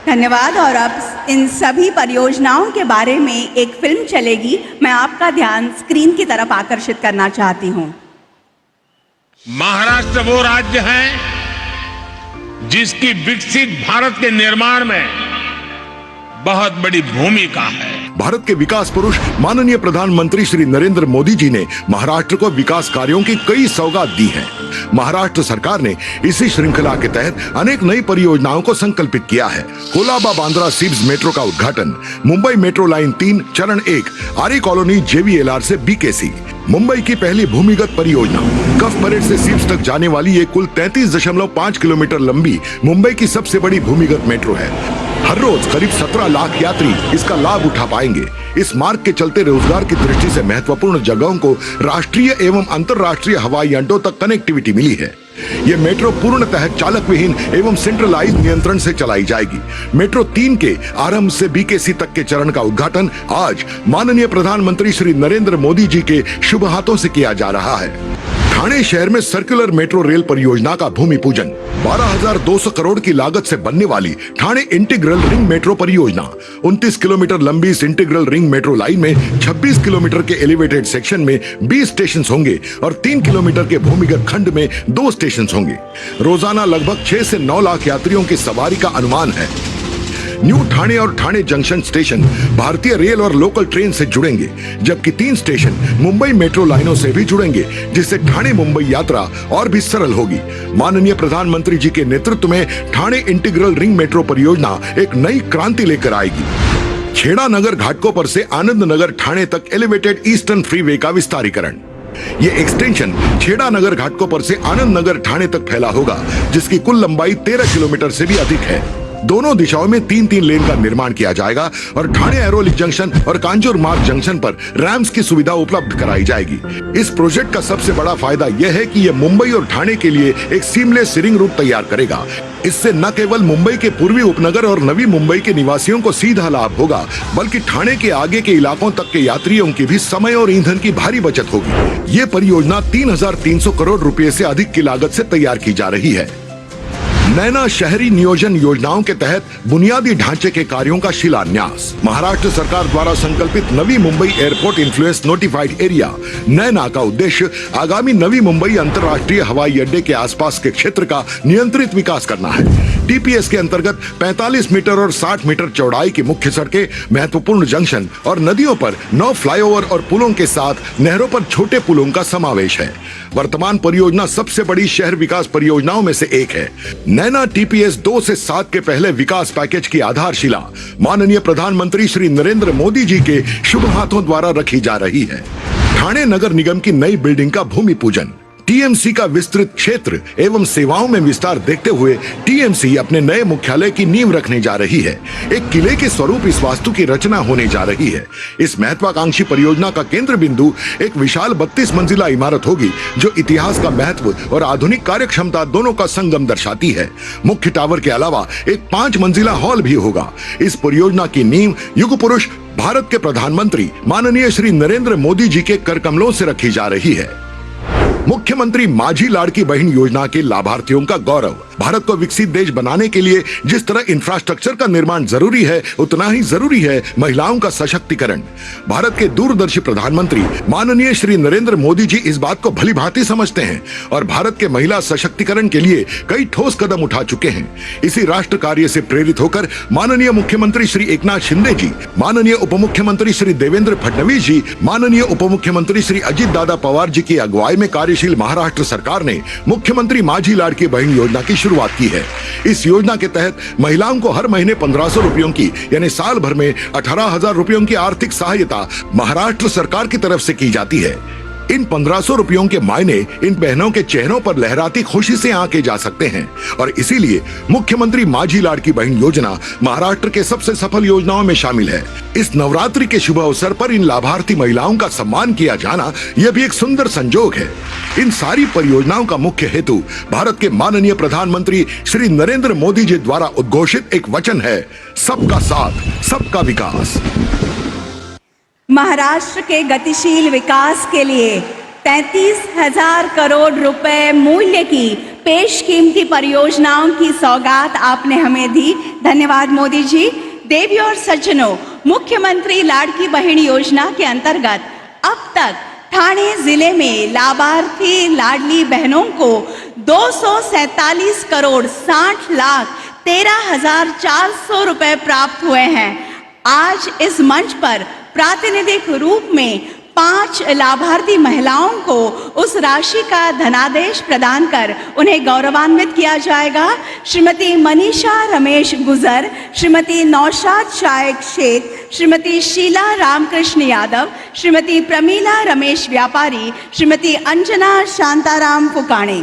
धन्यवाद. और अब इन सभी परियोजनाओं के बारे में एक फिल्म चलेगी. मैं आपका ध्यान स्क्रीन की तरफ आकर्षित करना चाहती हूँ. महाराष्ट्र वो राज्य है जिसकी विकसित भारत के निर्माण में बहुत बड़ी भूमिका है. भारत के विकास पुरुष माननीय प्रधानमंत्री श्री नरेंद्र मोदी जी ने महाराष्ट्र को विकास कार्यों की कई सौगात दी है. महाराष्ट्र सरकार ने इसी श्रृंखला के तहत अनेक नई परियोजनाओं को संकल्पित किया है. कोलाबा बांद्रा सीप्स मेट्रो का उद्घाटन, मुंबई मेट्रो लाइन 3 चरण 1 आर्य कॉलोनी JVLR से BKC, मुंबई की पहली भूमिगत परियोजना, कफ परेड से सीप्स तक जाने वाली ये कुल 33.5 किलोमीटर लंबी मुंबई की सबसे बड़ी भूमिगत मेट्रो है. हर रोज करीब 17 लाख यात्री इसका लाभ उठा पाएंगे. इस मार्ग के चलते रोजगार की दृष्टि से महत्वपूर्ण जगहों को राष्ट्रीय एवं अंतर्राष्ट्रीय हवाई अड्डों तक कनेक्टिविटी मिली है. ये मेट्रो पूर्णतः चालक विहीन एवं सेंट्रलाइज नियंत्रण से चलाई जाएगी। मेट्रो 3 के आरंभ से बीकेसी तक के चरण का उद्घाटन आज माननीय प्रधानमंत्री श्री नरेंद्र मोदी जी के शुभ हाथों से किया जा रहा है। ठाणे शहर में सर्कुलर मेट्रो रेल परियोजना का भूमि पूजन। 12,200 करोड़ की लागत से बनने वाली ठाणे इंटीग्रल रिंग मेट्रो परियोजना 29 किलोमीटर लंबी इस इंटीग्रल रिंग मेट्रो लाइन में 26 किलोमीटर के एलिवेटेड सेक्शन में 20 स्टेशन होंगे और 3 किलोमीटर के भूमिगत खंड में 2 स्टेशन होंगे। रोजाना लगभग 6 से 9 लाख यात्रियों की सवारी का अनुमान है। न्यू ठाणे और ठाणे जंक्शन स्टेशन भारतीय रेल और लोकल ट्रेन से जुड़ेंगे, जबकि 3 स्टेशन मुंबई मेट्रो लाइनों से भी जुड़ेंगे, जिससे ठाणे मुंबई यात्रा और भी सरल होगी। माननीय प्रधानमंत्री जी के नेतृत्व में ठाणे इंटीग्रल रिंग मेट्रो परियोजना एक नई क्रांति लेकर आएगी। खेड़ा नगर घाटकोपर से आनंद नगर ठाणे तक एलिवेटेड ईस्टर्न फ्रीवे का विस्तारीकरण। ये एक्सटेंशन खेड़ा नगर घाटकोपर से आनंद नगर ठाणे तक फैला होगा, जिसकी कुल लंबाई 13 किलोमीटर से भी अधिक है। दोनों दिशाओं में 3-3 लेन का निर्माण किया जाएगा और ठाणे एरोली जंक्शन और कांजूर मार्ग जंक्शन पर रैम्स की सुविधा उपलब्ध कराई जाएगी। इस प्रोजेक्ट का सबसे बड़ा फायदा यह है कि यह मुंबई और ठाणे के लिए एक सीमलेस रिंग रूट तैयार करेगा। इससे न केवल मुंबई के पूर्वी उपनगर और नवी मुंबई के निवासियों को सीधा लाभ होगा, बल्कि ठाणे के आगे के इलाकों तक के यात्रियों की भी समय और ईंधन की भारी बचत होगी। ये परियोजना 3,300 करोड़ रुपए से अधिक की लागत से तैयार की जा रही है। नैना शहरी नियोजन योजनाओं के तहत बुनियादी ढांचे के कार्यों का शिलान्यास। महाराष्ट्र सरकार द्वारा संकल्पित Navi Mumbai airport influence notified area NAINA का उद्देश्य आगामी नवी मुंबई अंतर्राष्ट्रीय हवाई अड्डे के आसपास के क्षेत्र का नियंत्रित विकास करना है। टीपीएस के अंतर्गत 45 मीटर और 60 मीटर चौड़ाई की मुख्य सड़कें, महत्वपूर्ण जंक्शन और नदियों पर 9 फ्लाईओवर और पुलों के साथ नहरों पर छोटे पुलों का समावेश है। वर्तमान परियोजना सबसे बड़ी शहर विकास परियोजनाओं में से एक है। नैना टीपीएस 2 से 7 के पहले विकास पैकेज की आधारशिला माननीय प्रधानमंत्री श्री नरेंद्र मोदी जी के शुभ हाथों द्वारा रखी जा रही है। ठाणे नगर निगम की नई बिल्डिंग का भूमि पूजन। टीएमसी का विस्तृत क्षेत्र एवं सेवाओं में विस्तार देखते हुए टीएमसी अपने नए मुख्यालय की नींव रखने जा रही है। एक किले के स्वरूप इस वास्तु की रचना होने जा रही है। इस महत्वाकांक्षी परियोजना का केंद्र बिंदु एक विशाल 32 मंजिला इमारत होगी, जो इतिहास का महत्व और आधुनिक कार्य क्षमता दोनों का संगम दर्शाती है। मुख्य टावर के अलावा एक 5 मंजिला हॉल भी होगा। इस परियोजना की नींव युग पुरुष भारत के प्रधानमंत्री माननीय श्री नरेंद्र मोदी जी के कर कमलों से रखी जा रही है। मुख्यमंत्री माझी लाड़की बहन योजना के लाभार्थियों का गौरव। भारत को विकसित देश बनाने के लिए जिस तरह इंफ्रास्ट्रक्चर का निर्माण जरूरी है, उतना ही जरूरी है महिलाओं का सशक्तिकरण। भारत के दूरदर्शी प्रधानमंत्री माननीय श्री नरेंद्र मोदी जी इस बात को भली भांति समझते हैं और भारत के महिला सशक्तिकरण के लिए कई ठोस कदम उठा चुके हैं। इसी राष्ट्र कार्य से प्रेरित होकर माननीय मुख्यमंत्री श्री एकनाथ शिंदे जी, माननीय उप मुख्यमंत्री श्री देवेंद्र फडणवीस जी, माननीय उप मुख्यमंत्री श्री अजित दादा पवार जी की अगुवाई में कार्यशील महाराष्ट्र सरकार ने मुख्यमंत्री माझी लाड़की बहन योजना की शुरुआत की है। इस योजना के तहत महिलाओं को हर महीने 1,500 रुपयों की यानी साल भर में 18,000 रुपयों की आर्थिक सहायता महाराष्ट्र सरकार की तरफ से की जाती है। इन 1,500 रुपयों के मायने इन बहनों के चेहरों पर लहराती खुशी से आंके जा सकते हैं और इसीलिए मुख्यमंत्री माझी लाड़की बहन योजना महाराष्ट्र के सबसे सफल योजनाओं में शामिल है। इस नवरात्रि के शुभ अवसर पर इन लाभार्थी महिलाओं का सम्मान किया जाना यह भी एक सुंदर संजोग है। इन सारी परियोजनाओं का मुख्य हेतु भारत के माननीय प्रधानमंत्री श्री नरेंद्र मोदी जी द्वारा उद्घोषित एक वचन है, सबका साथ सबका विकास। महाराष्ट्र के गतिशील विकास के लिए 33,000 करोड़ रुपए मूल्य की पेशकीमती परियोजनाओं की सौगात आपने हमें दी। धन्यवाद मोदी जी। देवी और सज्जनों, मुख्यमंत्री लाड़की बहन योजना के अंतर्गत अब तक ठाणे जिले में लाभार्थी लाडली बहनों को 247 करोड़ 60 लाख 13,400 रुपए प्राप्त हुए हैं। आज इस मंच पर प्रातिनिधिक रूप में 5 लाभार्थी महिलाओं को उस राशि का धनादेश प्रदान कर उन्हें गौरवान्वित किया जाएगा। श्रीमती मनीषा रमेश गुजर, श्रीमती नौशाद शायक शेख, श्रीमती शीला रामकृष्ण यादव, श्रीमती प्रमीला रमेश व्यापारी, श्रीमती अंजना शांताराम फुकाणे।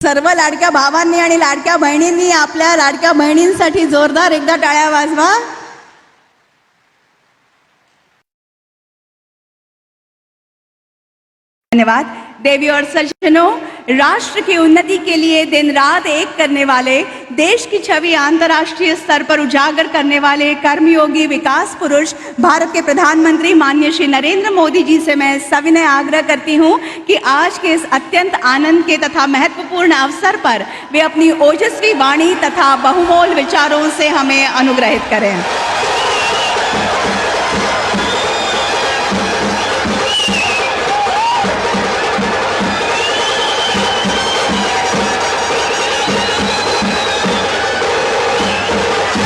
सर्व लाडक्या भावांनी आणि लाडक्या बहिणींनी आपल्या लाडक्या बहिणींसाठी जोरदार एकदा टाळ्या वाजवा। धन्यवाद। देवी और सज्जनों, राष्ट्र की उन्नति के लिए दिन रात एक करने वाले, देश की छवि अंतर्राष्ट्रीय स्तर पर उजागर करने वाले कर्मयोगी विकास पुरुष भारत के प्रधानमंत्री माननीय श्री नरेंद्र मोदी जी से मैं सविनय आग्रह करती हूं कि आज के इस अत्यंत आनंद के तथा महत्वपूर्ण अवसर पर वे अपनी ओजस्वी वाणी तथा बहुमोल विचारों से हमें अनुग्रहित करें।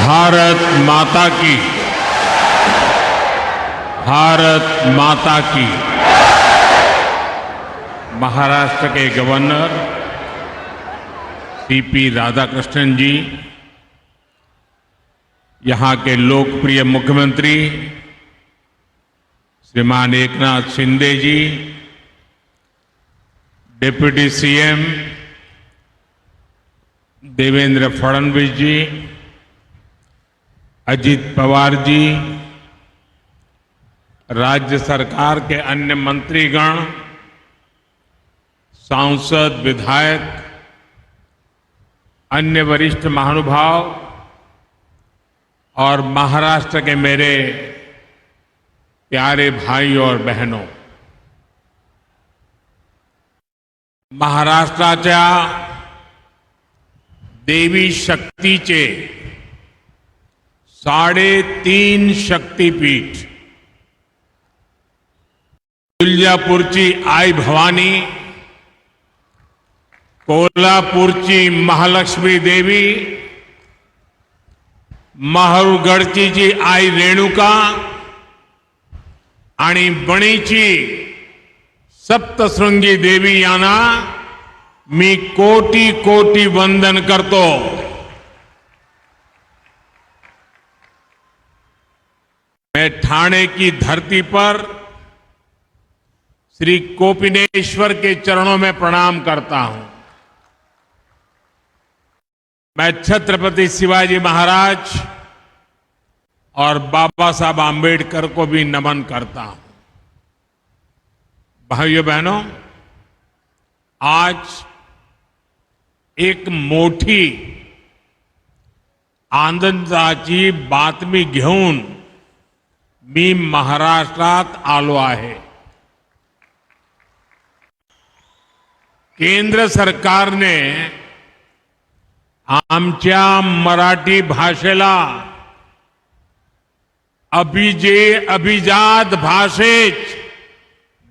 भारत माता की, भारत माता की। महाराष्ट्र के गवर्नर सीपी राधाकृष्णन जी, यहां के लोकप्रिय मुख्यमंत्री श्रीमान एकनाथ शिंदे जी, डिप्टी सीएम देवेंद्र फडणवीस जी, अजित पवार जी, राज्य सरकार के अन्य मंत्रीगण, सांसद, विधायक, अन्य वरिष्ठ महानुभाव और महाराष्ट्र के मेरे प्यारे भाई और बहनों, महाराष्ट्राच्या देवी शक्तीचे 3.5 शक्तीपीठ, तुळजापूरची आई भवानी, कोल्हापूरची महालक्ष्मी देवी, माहुरगडची जी आई रेणुका आणि बणीची सप्तशृंगी देवी यांना मी कोटी कोटी वंदन करतो। मैं ठाणे की धरती पर श्री कोपिनेश्वर के चरणों में प्रणाम करता हूं। मैं छत्रपति शिवाजी महाराज और बाबा साहब आम्बेडकर को भी नमन करता हूं। भाइयों बहनों, आज एक मोठी आनंदाची बातमी घेऊन मी महाराष्ट्रात आलो आहे। केंद्र सरकारने आमच्या मराठी भाषेला अभिजात भाषेत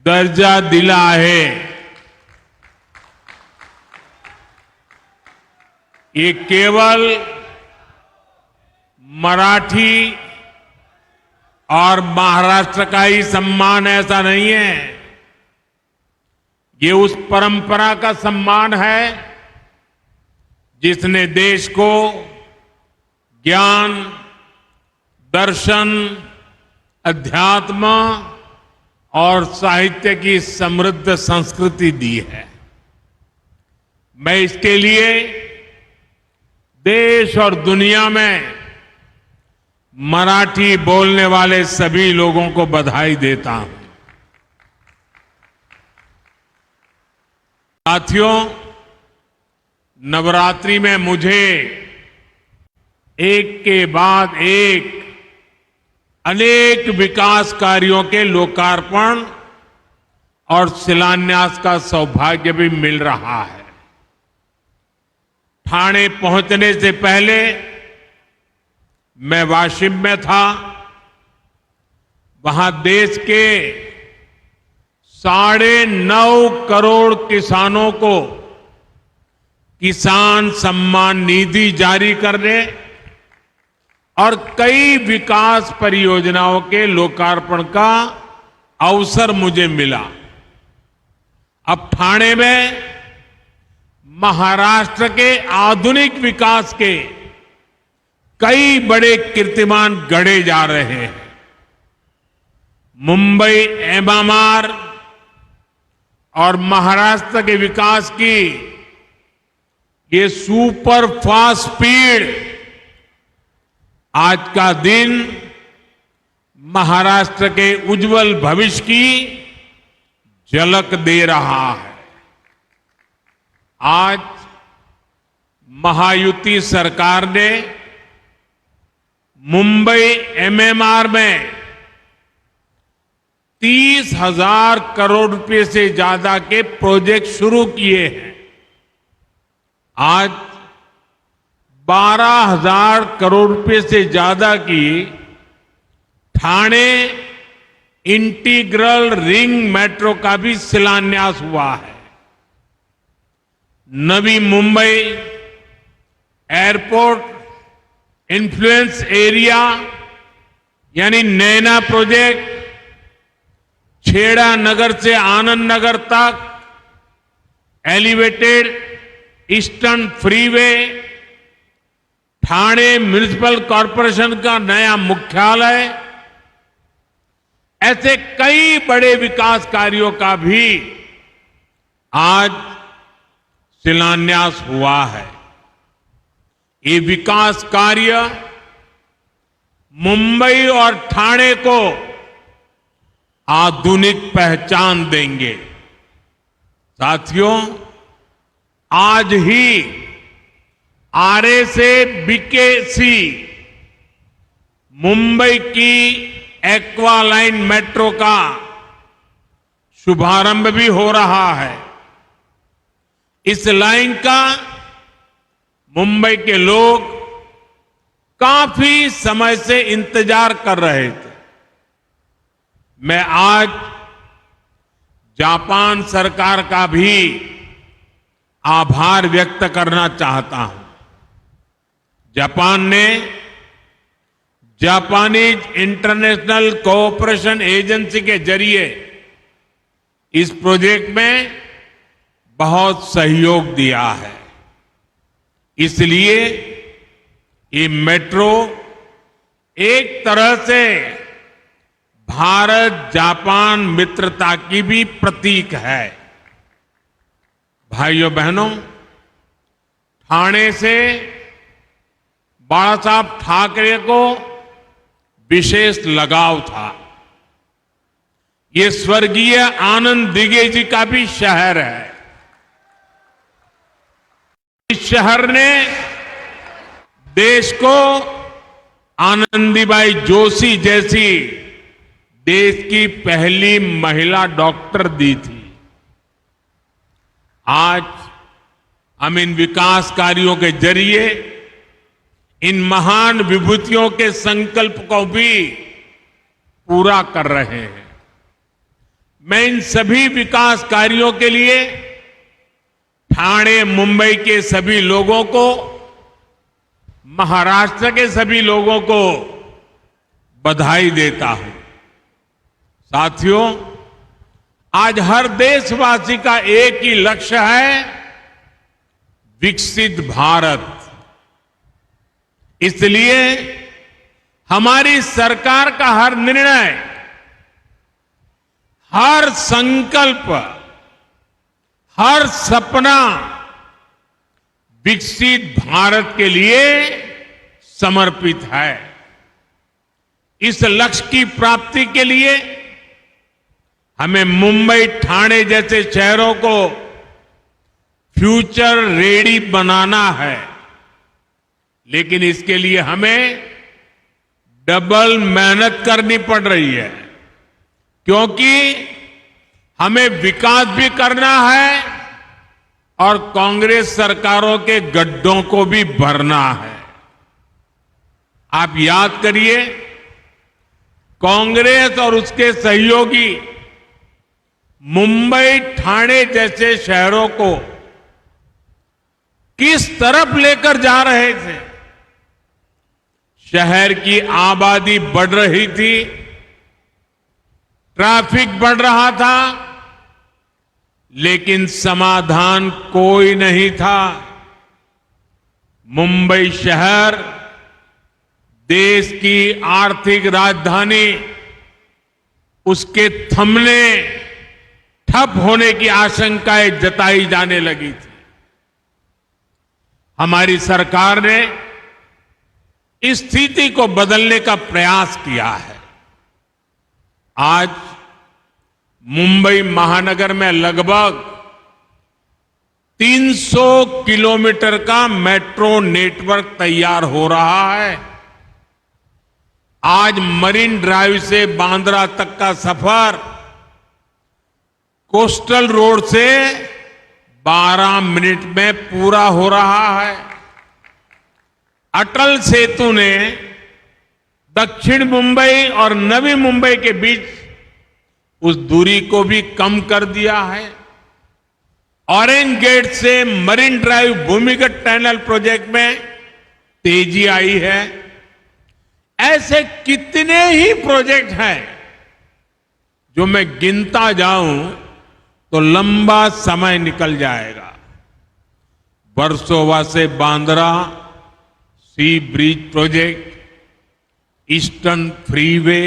दर्जा दिला आहे। ये केवल मराठी और महाराष्ट्र का ही सम्मान ऐसा नहीं है, ये उस परंपरा का सम्मान है जिसने देश को ज्ञान, दर्शन, अध्यात्म और साहित्य की समृद्ध संस्कृति दी है। मैं इसके लिए देश और दुनिया में मराठी बोलने वाले सभी लोगों को बधाई देता हूं। साथियों, नवरात्रि में मुझे एक के बाद एक अनेक विकास कार्यों के लोकार्पण और शिलान्यास का सौभाग्य भी मिल रहा है। ठाणे पहुंचने से पहले मैं वाशिम में था। वहां देश के 9.5 करोड़ किसानों को किसान सम्मान निधि जारी करने और कई विकास परियोजनाओं के लोकार्पण का अवसर मुझे मिला। अब ठाणे में महाराष्ट्र के आधुनिक विकास के कई बड़े कीर्तिमान गढ़े जा रहे हैं। मुंबई एमएमआर और महाराष्ट्र के विकास की ये सुपर फास्ट स्पीड, आज का दिन महाराष्ट्र के उज्जवल भविष्य की झलक दे रहा है। आज महायुति सरकार ने मुंबई एमएमआर में 30,000 करोड़ रुपए से ज्यादा के प्रोजेक्ट शुरू किए हैं। आज 12,000 करोड़ रुपए से ज्यादा की ठाणे इंटीग्रल रिंग मेट्रो का भी शिलान्यास हुआ है। नवी मुंबई एयरपोर्ट इन्फ्लुएंस एरिया यानी नैना प्रोजेक्ट, छेड़ा नगर से आनंद नगर तक elevated eastern freeway, Thane municipal corporation का नया मुख्यालय, ऐसे कई बड़े विकास कार्यों का भी आज शिलान्यास हुआ है। ये विकास कार्य मुंबई और ठाणे को आधुनिक पहचान देंगे। साथियों, आज ही आरए से बीकेसी मुंबई की एक्वा लाइन मेट्रो का शुभारंभ भी हो रहा है। इस लाइन का मुंबई के लोग काफी समय से इंतजार कर रहे थे। मैं आज जापान सरकार का भी आभार व्यक्त करना चाहता हूं। जापान ने जापानीज इंटरनेशनल कोऑपरेशन एजेंसी के जरिए इस प्रोजेक्ट में बहुत सहयोग दिया है। इसलिए ये मेट्रो एक तरह से भारत जापान मित्रता की भी प्रतीक है। भाइयों बहनों, ठाणे से बाला साहब ठाकरे को विशेष लगाव था। ये स्वर्गीय आनंद दिघे जी का भी शहर है। इस शहर ने देश को आनंदीबाई जोशी जैसी देश की पहली महिला डॉक्टर दी थी। आज हम इन विकास कार्यों के जरिए इन महान विभूतियों के संकल्प को भी पूरा कर रहे हैं। मैं इन सभी विकास कार्यों के लिए ठाणे मुंबई के सभी लोगों को, महाराष्ट्र के सभी लोगों को बधाई देता हूं। साथियों, आज हर देशवासी का एक ही लक्ष्य है, विकसित भारत। इसलिए हमारी सरकार का हर निर्णय, हर संकल्प, हर सपना विकसित भारत के लिए समर्पित है। इस लक्ष्य की प्राप्ति के लिए हमें मुंबई, ठाणे जैसे शहरों को फ्यूचर रेडी बनाना है। लेकिन इसके लिए हमें डबल मेहनत करनी पड़ रही है, क्योंकि हमें विकास भी करना है और कांग्रेस सरकारों के गड्ढों को भी भरना है। आप याद करिए, कांग्रेस और उसके सहयोगी मुंबई, ठाणे जैसे शहरों को किस तरफ लेकर जा रहे थे। शहर की आबादी बढ़ रही थी, ट्रैफिक बढ़ रहा था, लेकिन समाधान कोई नहीं था। मुंबई शहर देश की आर्थिक राजधानी, उसके थमने, ठप होने की आशंकाएं जताई जाने लगी थी। हमारी सरकार ने इस स्थिति को बदलने का प्रयास किया है। आज मुंबई महानगर में लगभग 300 किलोमीटर का मेट्रो नेटवर्क तैयार हो रहा है। आज मरीन ड्राइव से बांद्रा तक का सफर कोस्टल रोड से 12 मिनट में पूरा हो रहा है। अटल सेतु ने दक्षिण मुंबई और नवी मुंबई के बीच उस दूरी को भी कम कर दिया है। ऑरेंज गेट से मरीन ड्राइव भूमिगत टनल प्रोजेक्ट में तेजी आई है। ऐसे कितने ही प्रोजेक्ट हैं जो मैं गिनता जाऊं तो लंबा समय निकल जाएगा। वर्सोवा से Bandra sea bridge project, eastern freeway,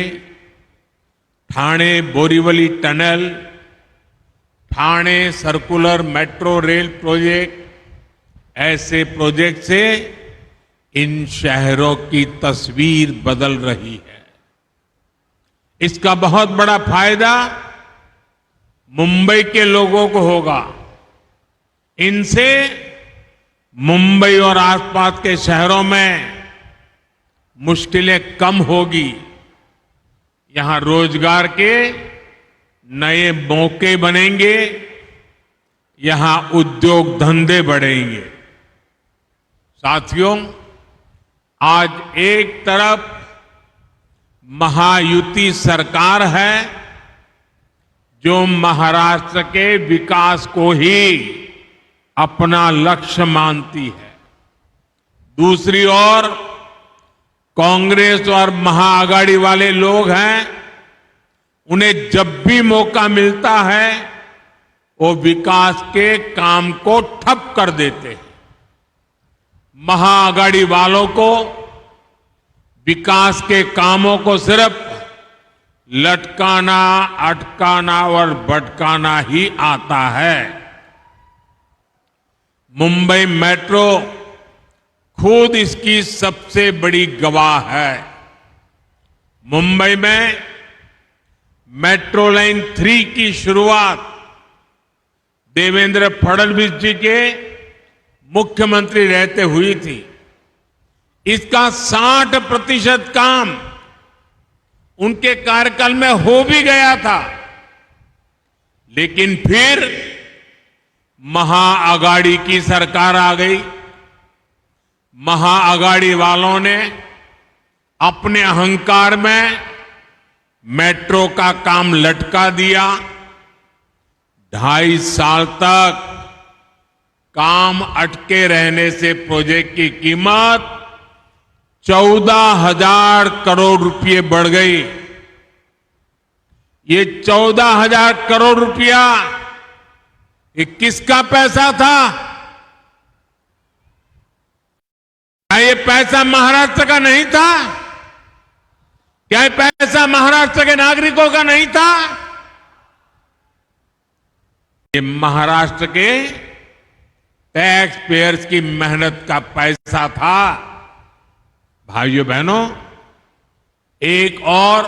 Thane Borivali tunnel, Thane circular metro rail project, ऐसे प्रोजेक्ट से इन शहरों की तस्वीर बदल रही है। इसका बहुत बड़ा फायदा मुंबई के लोगों को होगा। इनसे मुंबई और आसपास के शहरों में मुश्किलें कम होगी। यहां रोजगार के नए मौके बनेंगे, यहां उद्योग धंधे बढ़ेंगे। साथियों, आज एक तरफ महायुति सरकार है जो महाराष्ट्र के विकास को ही अपना लक्ष्य मानती है। दूसरी ओर कांग्रेस और महाआघाड़ी वाले लोग हैं, उन्हें जब भी मौका मिलता है वो विकास के काम को ठप कर देते हैं। महाआघाड़ी वालों को विकास के कामों को सिर्फ लटकाना, अटकाना और भटकाना ही आता है। मुंबई मेट्रो खुद इसकी सबसे बड़ी गवाह है। मुंबई में मेट्रो लाइन 3 की शुरुआत देवेंद्र फडणवीस जी के मुख्यमंत्री रहते हुई थी। इसका 60% काम उनके कार्यकाल में हो भी गया था, लेकिन फिर महाआघाड़ी की सरकार आ गई। महाआघाड़ी वालों ने अपने अहंकार में मेट्रो का काम लटका दिया। 2.5 साल तक काम अटके रहने से प्रोजेक्ट की कीमत 14,000 करोड़ रुपए बढ़ गई। ये 14,000 करोड़ रुपया ये किसका पैसा था? क्या ये पैसा महाराष्ट्र का नहीं था? क्या ये पैसा महाराष्ट्र के नागरिकों का नहीं था? ये महाराष्ट्र के टैक्स पेयर्स की मेहनत का पैसा था। भाइयों बहनों, एक और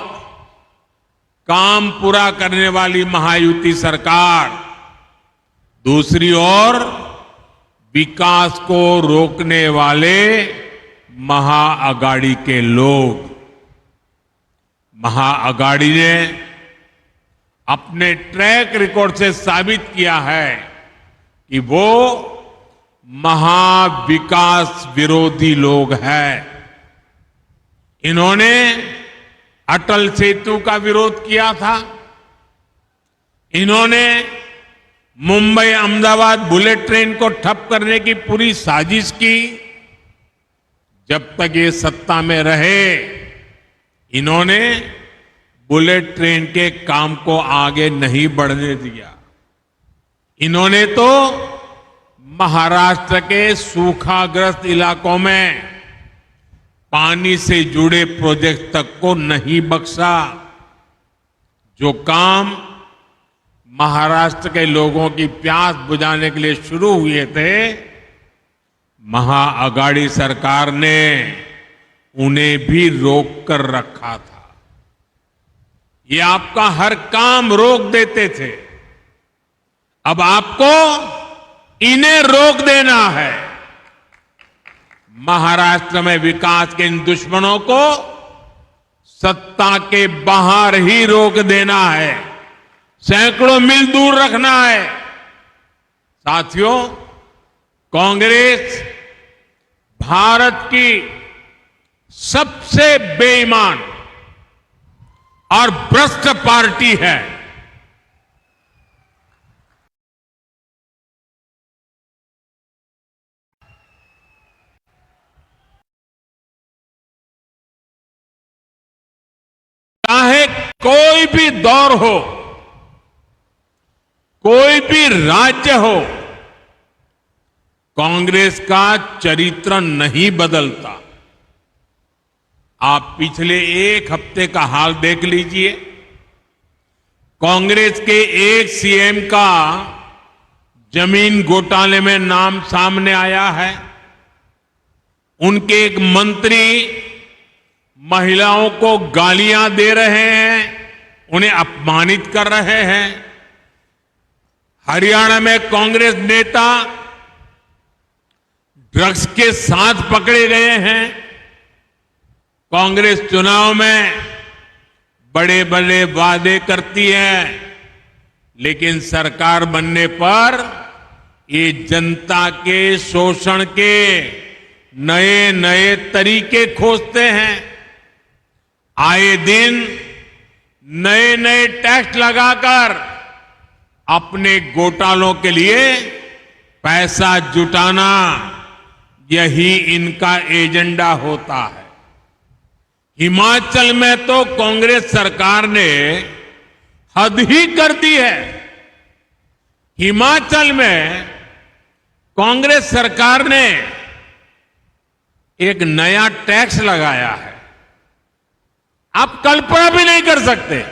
काम पूरा करने वाली महायुति सरकार, दूसरी ओर विकास को रोकने वाले महाआघाड़ी के लोग। महाआघाड़ी ने अपने ट्रैक रिकॉर्ड से साबित किया है कि वो महाविकास विरोधी लोग हैं। इन्होंने अटल सेतु का विरोध किया था। इन्होंने मुंबई अहमदाबाद बुलेट ट्रेन को ठप करने की पूरी साजिश की। जब तक ये सत्ता में रहे, इन्होंने बुलेट ट्रेन के काम को आगे नहीं बढ़ने दिया। इन्होंने तो महाराष्ट्र के सूखाग्रस्त इलाकों में पानी से जुड़े प्रोजेक्ट तक को नहीं बख्शा। जो काम महाराष्ट्र के लोगों की प्यास बुझाने के लिए शुरू हुए थे, महाआघाड़ी सरकार ने उन्हें भी रोक कर रखा था। ये आपका हर काम रोक देते थे। अब आपको इन्हें रोक देना है। महाराष्ट्र में विकास के इन दुश्मनों को सत्ता के बाहर ही रोक देना है, सैकड़ों मील दूर रखना है। साथियों, कांग्रेस भारत की सबसे बेईमान और भ्रष्ट पार्टी है। चाहे कोई भी दौर हो, कोई भी राज्य हो, कांग्रेस का चरित्र नहीं बदलता। आप पिछले एक हफ्ते का हाल देख लीजिए। कांग्रेस के एक सीएम का जमीन घोटाले में नाम सामने आया है। उनके एक मंत्री महिलाओं को गालियां दे रहे हैं, उन्हें अपमानित कर रहे हैं। हरियाणा में कांग्रेस नेता ड्रग्स के साथ पकड़े गए हैं। कांग्रेस चुनाव में बड़े बड़े वादे करती है, लेकिन सरकार बनने पर ये जनता के शोषण के नए नए तरीके खोजते हैं। आए दिन नए नए टैक्स लगाकर अपने घोटालों के लिए पैसा जुटाना, यही इनका एजेंडा होता है। हिमाचल में तो कांग्रेस सरकार ने हद ही कर दी है। हिमाचल में कांग्रेस सरकार ने एक नया टैक्स लगाया है, आप कल्पना भी नहीं कर सकते।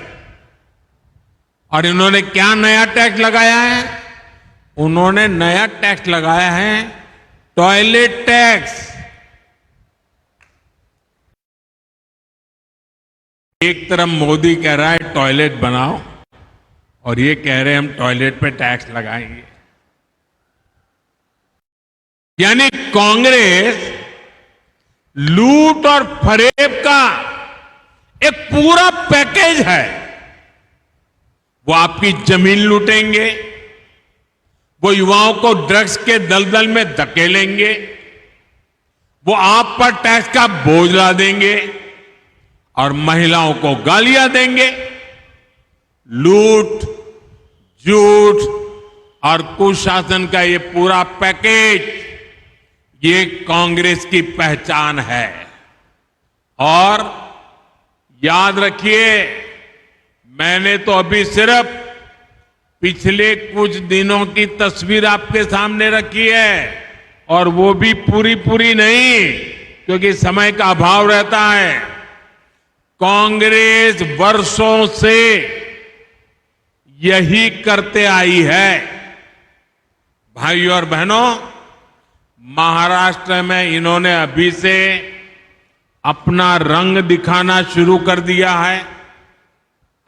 और इन्होंने क्या नया टैक्स लगाया है? उन्होंने नया टैक्स लगाया है टॉयलेट टैक्स। एक तरफ मोदी कह रहा है टॉयलेट बनाओ, और ये कह रहे हैं हम टॉयलेट पे टैक्स लगाएंगे। यानी कांग्रेस लूट और फरेब का एक पूरा पैकेज है। वो आपकी जमीन लूटेंगे, वो युवाओं को ड्रग्स के दलदल में धकेलेंगे, वो आप पर टैक्स का बोझ ला देंगे और महिलाओं को गालियां देंगे। लूट, झूठ और कुशासन का ये पूरा पैकेज, ये कांग्रेस की पहचान है। और याद रखिए, मैंने तो अभी सिर्फ पिछले कुछ दिनों की तस्वीर आपके सामने रखी है, और वो भी पूरी पूरी नहीं, क्योंकि समय का अभाव रहता है। कांग्रेस वर्षों से यही करते आई है। भाइयों और बहनों, महाराष्ट्र में इन्होंने अभी से अपना रंग दिखाना शुरू कर दिया है।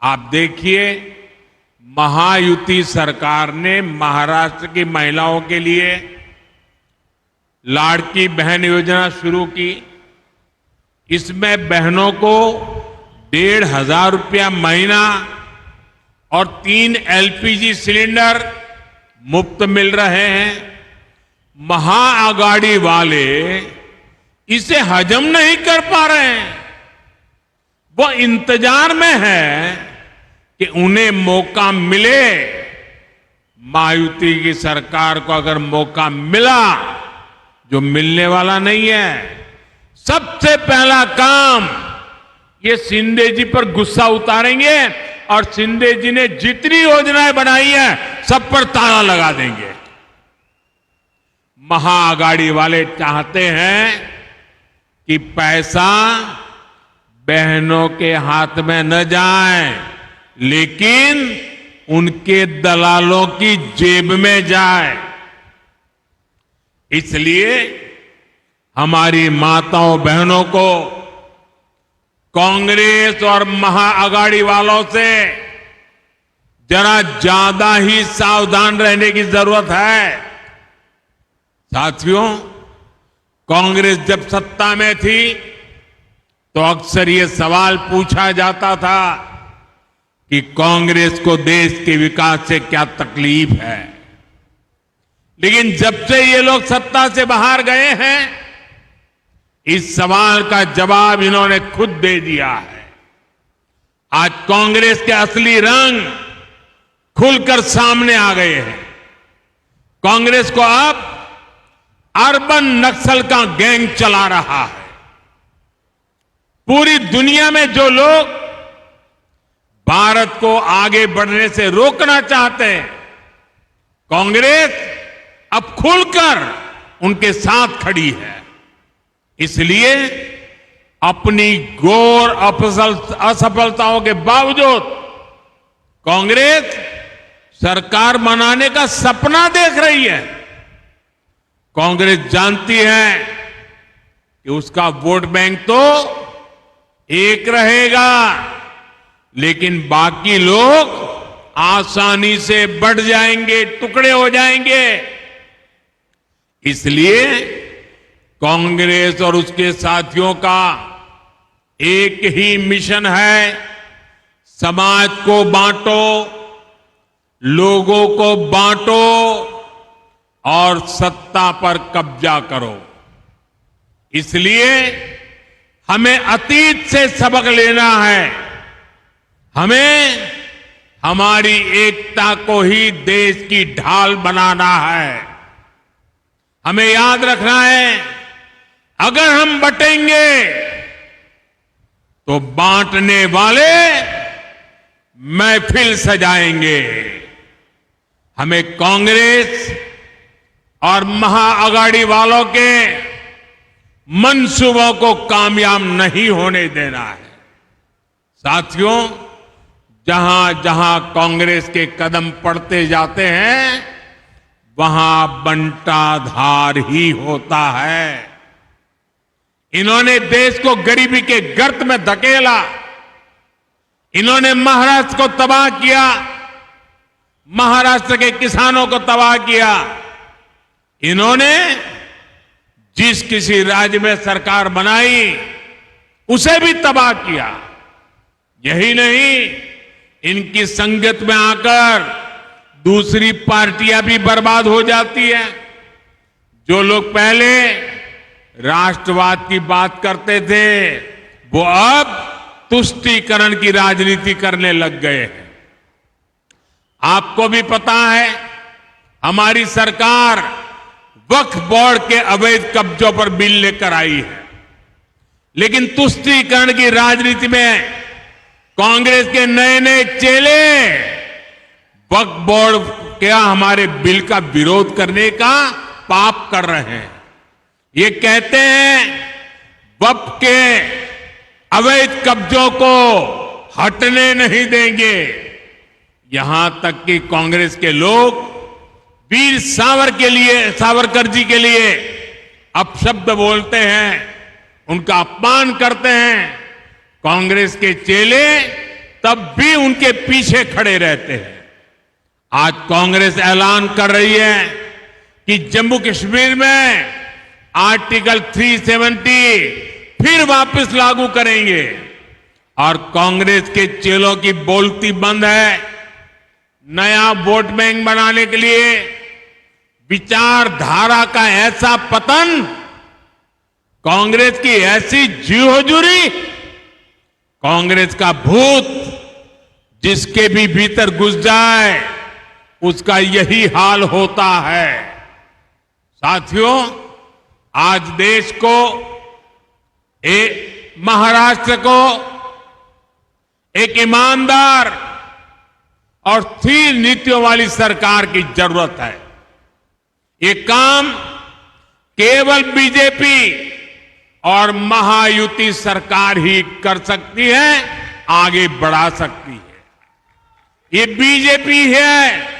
आप देखिए, महायुति सरकार ने महाराष्ट्र की महिलाओं के लिए लाड़की बहन योजना शुरू की। इसमें बहनों को 1,500 रुपया महीना और 3 एलपीजी सिलेंडर मुफ्त मिल रहे हैं। महाआघाड़ी वाले इसे हजम नहीं कर पा रहे हैं। वो इंतजार में है कि उन्हें मौका मिले। महायुति की सरकार को अगर मौका मिला, जो मिलने वाला नहीं है, सबसे पहला काम ये शिंदे जी पर गुस्सा उतारेंगे और शिंदे जी ने जितनी योजनाएं बनाई है सब पर ताला लगा देंगे। महाआघाड़ी वाले चाहते हैं कि पैसा बहनों के हाथ में न जाए, लेकिन उनके दलालों की जेब में जाए। इसलिए हमारी माताओं बहनों को कांग्रेस और महाआघाड़ी वालों से जरा ज्यादा ही सावधान रहने की जरूरत है। साथियों, कांग्रेस जब सत्ता में थी तो अक्सर ये सवाल पूछा जाता था कि कांग्रेस को देश के विकास से क्या तकलीफ है। लेकिन जब से ये लोग सत्ता से बाहर गए हैं, इस सवाल का जवाब इन्होंने खुद दे दिया है। आज कांग्रेस के असली रंग खुलकर सामने आ गए हैं। कांग्रेस को अब अर्बन नक्सल का गैंग चला रहा है। पूरी दुनिया में जो लोग भारत को आगे बढ़ने से रोकना चाहते हैं, कांग्रेस अब खुलकर उनके साथ खड़ी है। इसलिए अपनी घोर असफलताओं के बावजूद कांग्रेस सरकार बनाने का सपना देख रही है। कांग्रेस जानती है कि उसका वोट बैंक तो एक रहेगा, लेकिन बाकी लोग आसानी से बढ़ जाएंगे, टुकड़े हो जाएंगे। इसलिए कांग्रेस और उसके साथियों का एक ही मिशन है, समाज को बांटो, लोगों को बांटो और सत्ता पर कब्जा करो। इसलिए हमें अतीत से सबक लेना है। हमें हमारी एकता को ही देश की ढाल बनाना है। हमें याद रखना है, अगर हम बटेंगे तो बांटने वाले महफिल सजाएंगे। हमें कांग्रेस और महाआघाड़ी वालों के मंसूबों को कामयाब नहीं होने देना है। साथियों, जहां जहां कांग्रेस के कदम पड़ते जाते हैं, वहां बंटाधार ही होता है। इन्होंने देश को गरीबी के गर्त में धकेला। इन्होंने महाराष्ट्र को तबाह किया, महाराष्ट्र के किसानों को तबाह किया। इन्होंने जिस किसी राज्य में सरकार बनाई उसे भी तबाह किया। यही नहीं, इनकी संगत में आकर दूसरी पार्टियां भी बर्बाद हो जाती है। जो लोग पहले राष्ट्रवाद की बात करते थे, वो अब तुष्टीकरण की राजनीति करने लग गए हैं। आपको भी पता है, हमारी सरकार वक्फ बोर्ड के अवैध कब्जों पर बिल लेकर आई है। लेकिन तुष्टीकरण की राजनीति में कांग्रेस के नए नए चेले वक्फ बोर्ड क्या हमारे बिल का विरोध करने का पाप कर रहे हैं। ये कहते हैं वक्फ के अवैध कब्जों को हटने नहीं देंगे। यहां तक कि कांग्रेस के लोग वीर सावरकर जी के लिए अपशब्द बोलते हैं, उनका अपमान करते हैं। कांग्रेस के चेले तब भी उनके पीछे खड़े रहते हैं। आज कांग्रेस ऐलान कर रही है कि जम्मू कश्मीर में आर्टिकल 370 फिर वापस लागू करेंगे। और कांग्रेस के चेलों की बोलती बंद है। नया वोट बैंक बनाने के लिए विचारधारा का ऐसा पतन, कांग्रेस की ऐसी जी हुजूरी, कांग्रेस का भूत जिसके भी भीतर घुस जाए उसका यही हाल होता है। साथियों, आज देश को, महाराष्ट्र को एक ईमानदार और स्थिर नीतियों वाली सरकार की जरूरत है। ये काम केवल बीजेपी और महायुति सरकार ही कर सकती है, आगे बढ़ा सकती है। ये बीजेपी है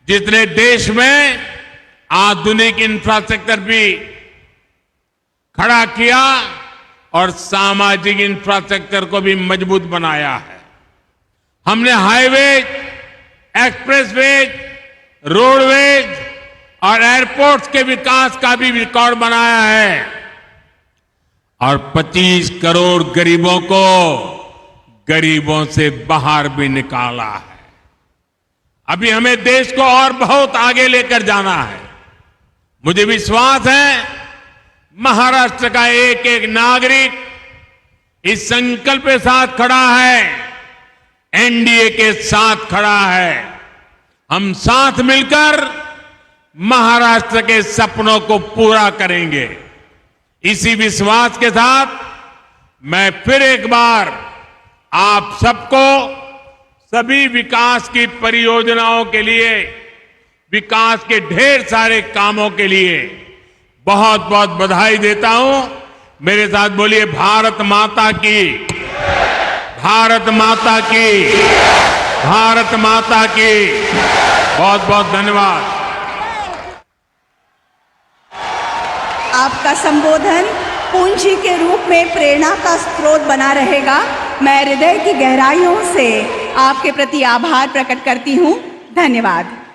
जिसने देश में आधुनिक इंफ्रास्ट्रक्चर भी खड़ा किया, और सामाजिक इंफ्रास्ट्रक्चर को भी मजबूत बनाया है। हमने हाईवेज, एक्सप्रेसवेज, रोडवेज और एयरपोर्ट्स के विकास का भी रिकॉर्ड बनाया है और 25 करोड़ गरीबों को गरीबों से बाहर भी निकाला है। अभी हमें देश को और बहुत आगे लेकर जाना है। मुझे विश्वास है महाराष्ट्र का एक एक नागरिक इस संकल्प के साथ खड़ा है, एनडीए के साथ खड़ा है। हम साथ मिलकर महाराष्ट्र के सपनों को पूरा करेंगे। इसी विश्वास के साथ मैं फिर एक बार आप सबको सभी विकास की परियोजनाओं के लिए, विकास के ढेर सारे कामों के लिए बहुत बहुत बधाई देता हूं। मेरे साथ बोलिए भारत माता की, भारत माता की, भारत माता की। बहुत बहुत धन्यवाद। आपका संबोधन पूंजी के रूप में प्रेरणा का स्रोत बना रहेगा। मैं हृदय की गहराइयों से आपके प्रति आभार प्रकट करती हूं। धन्यवाद।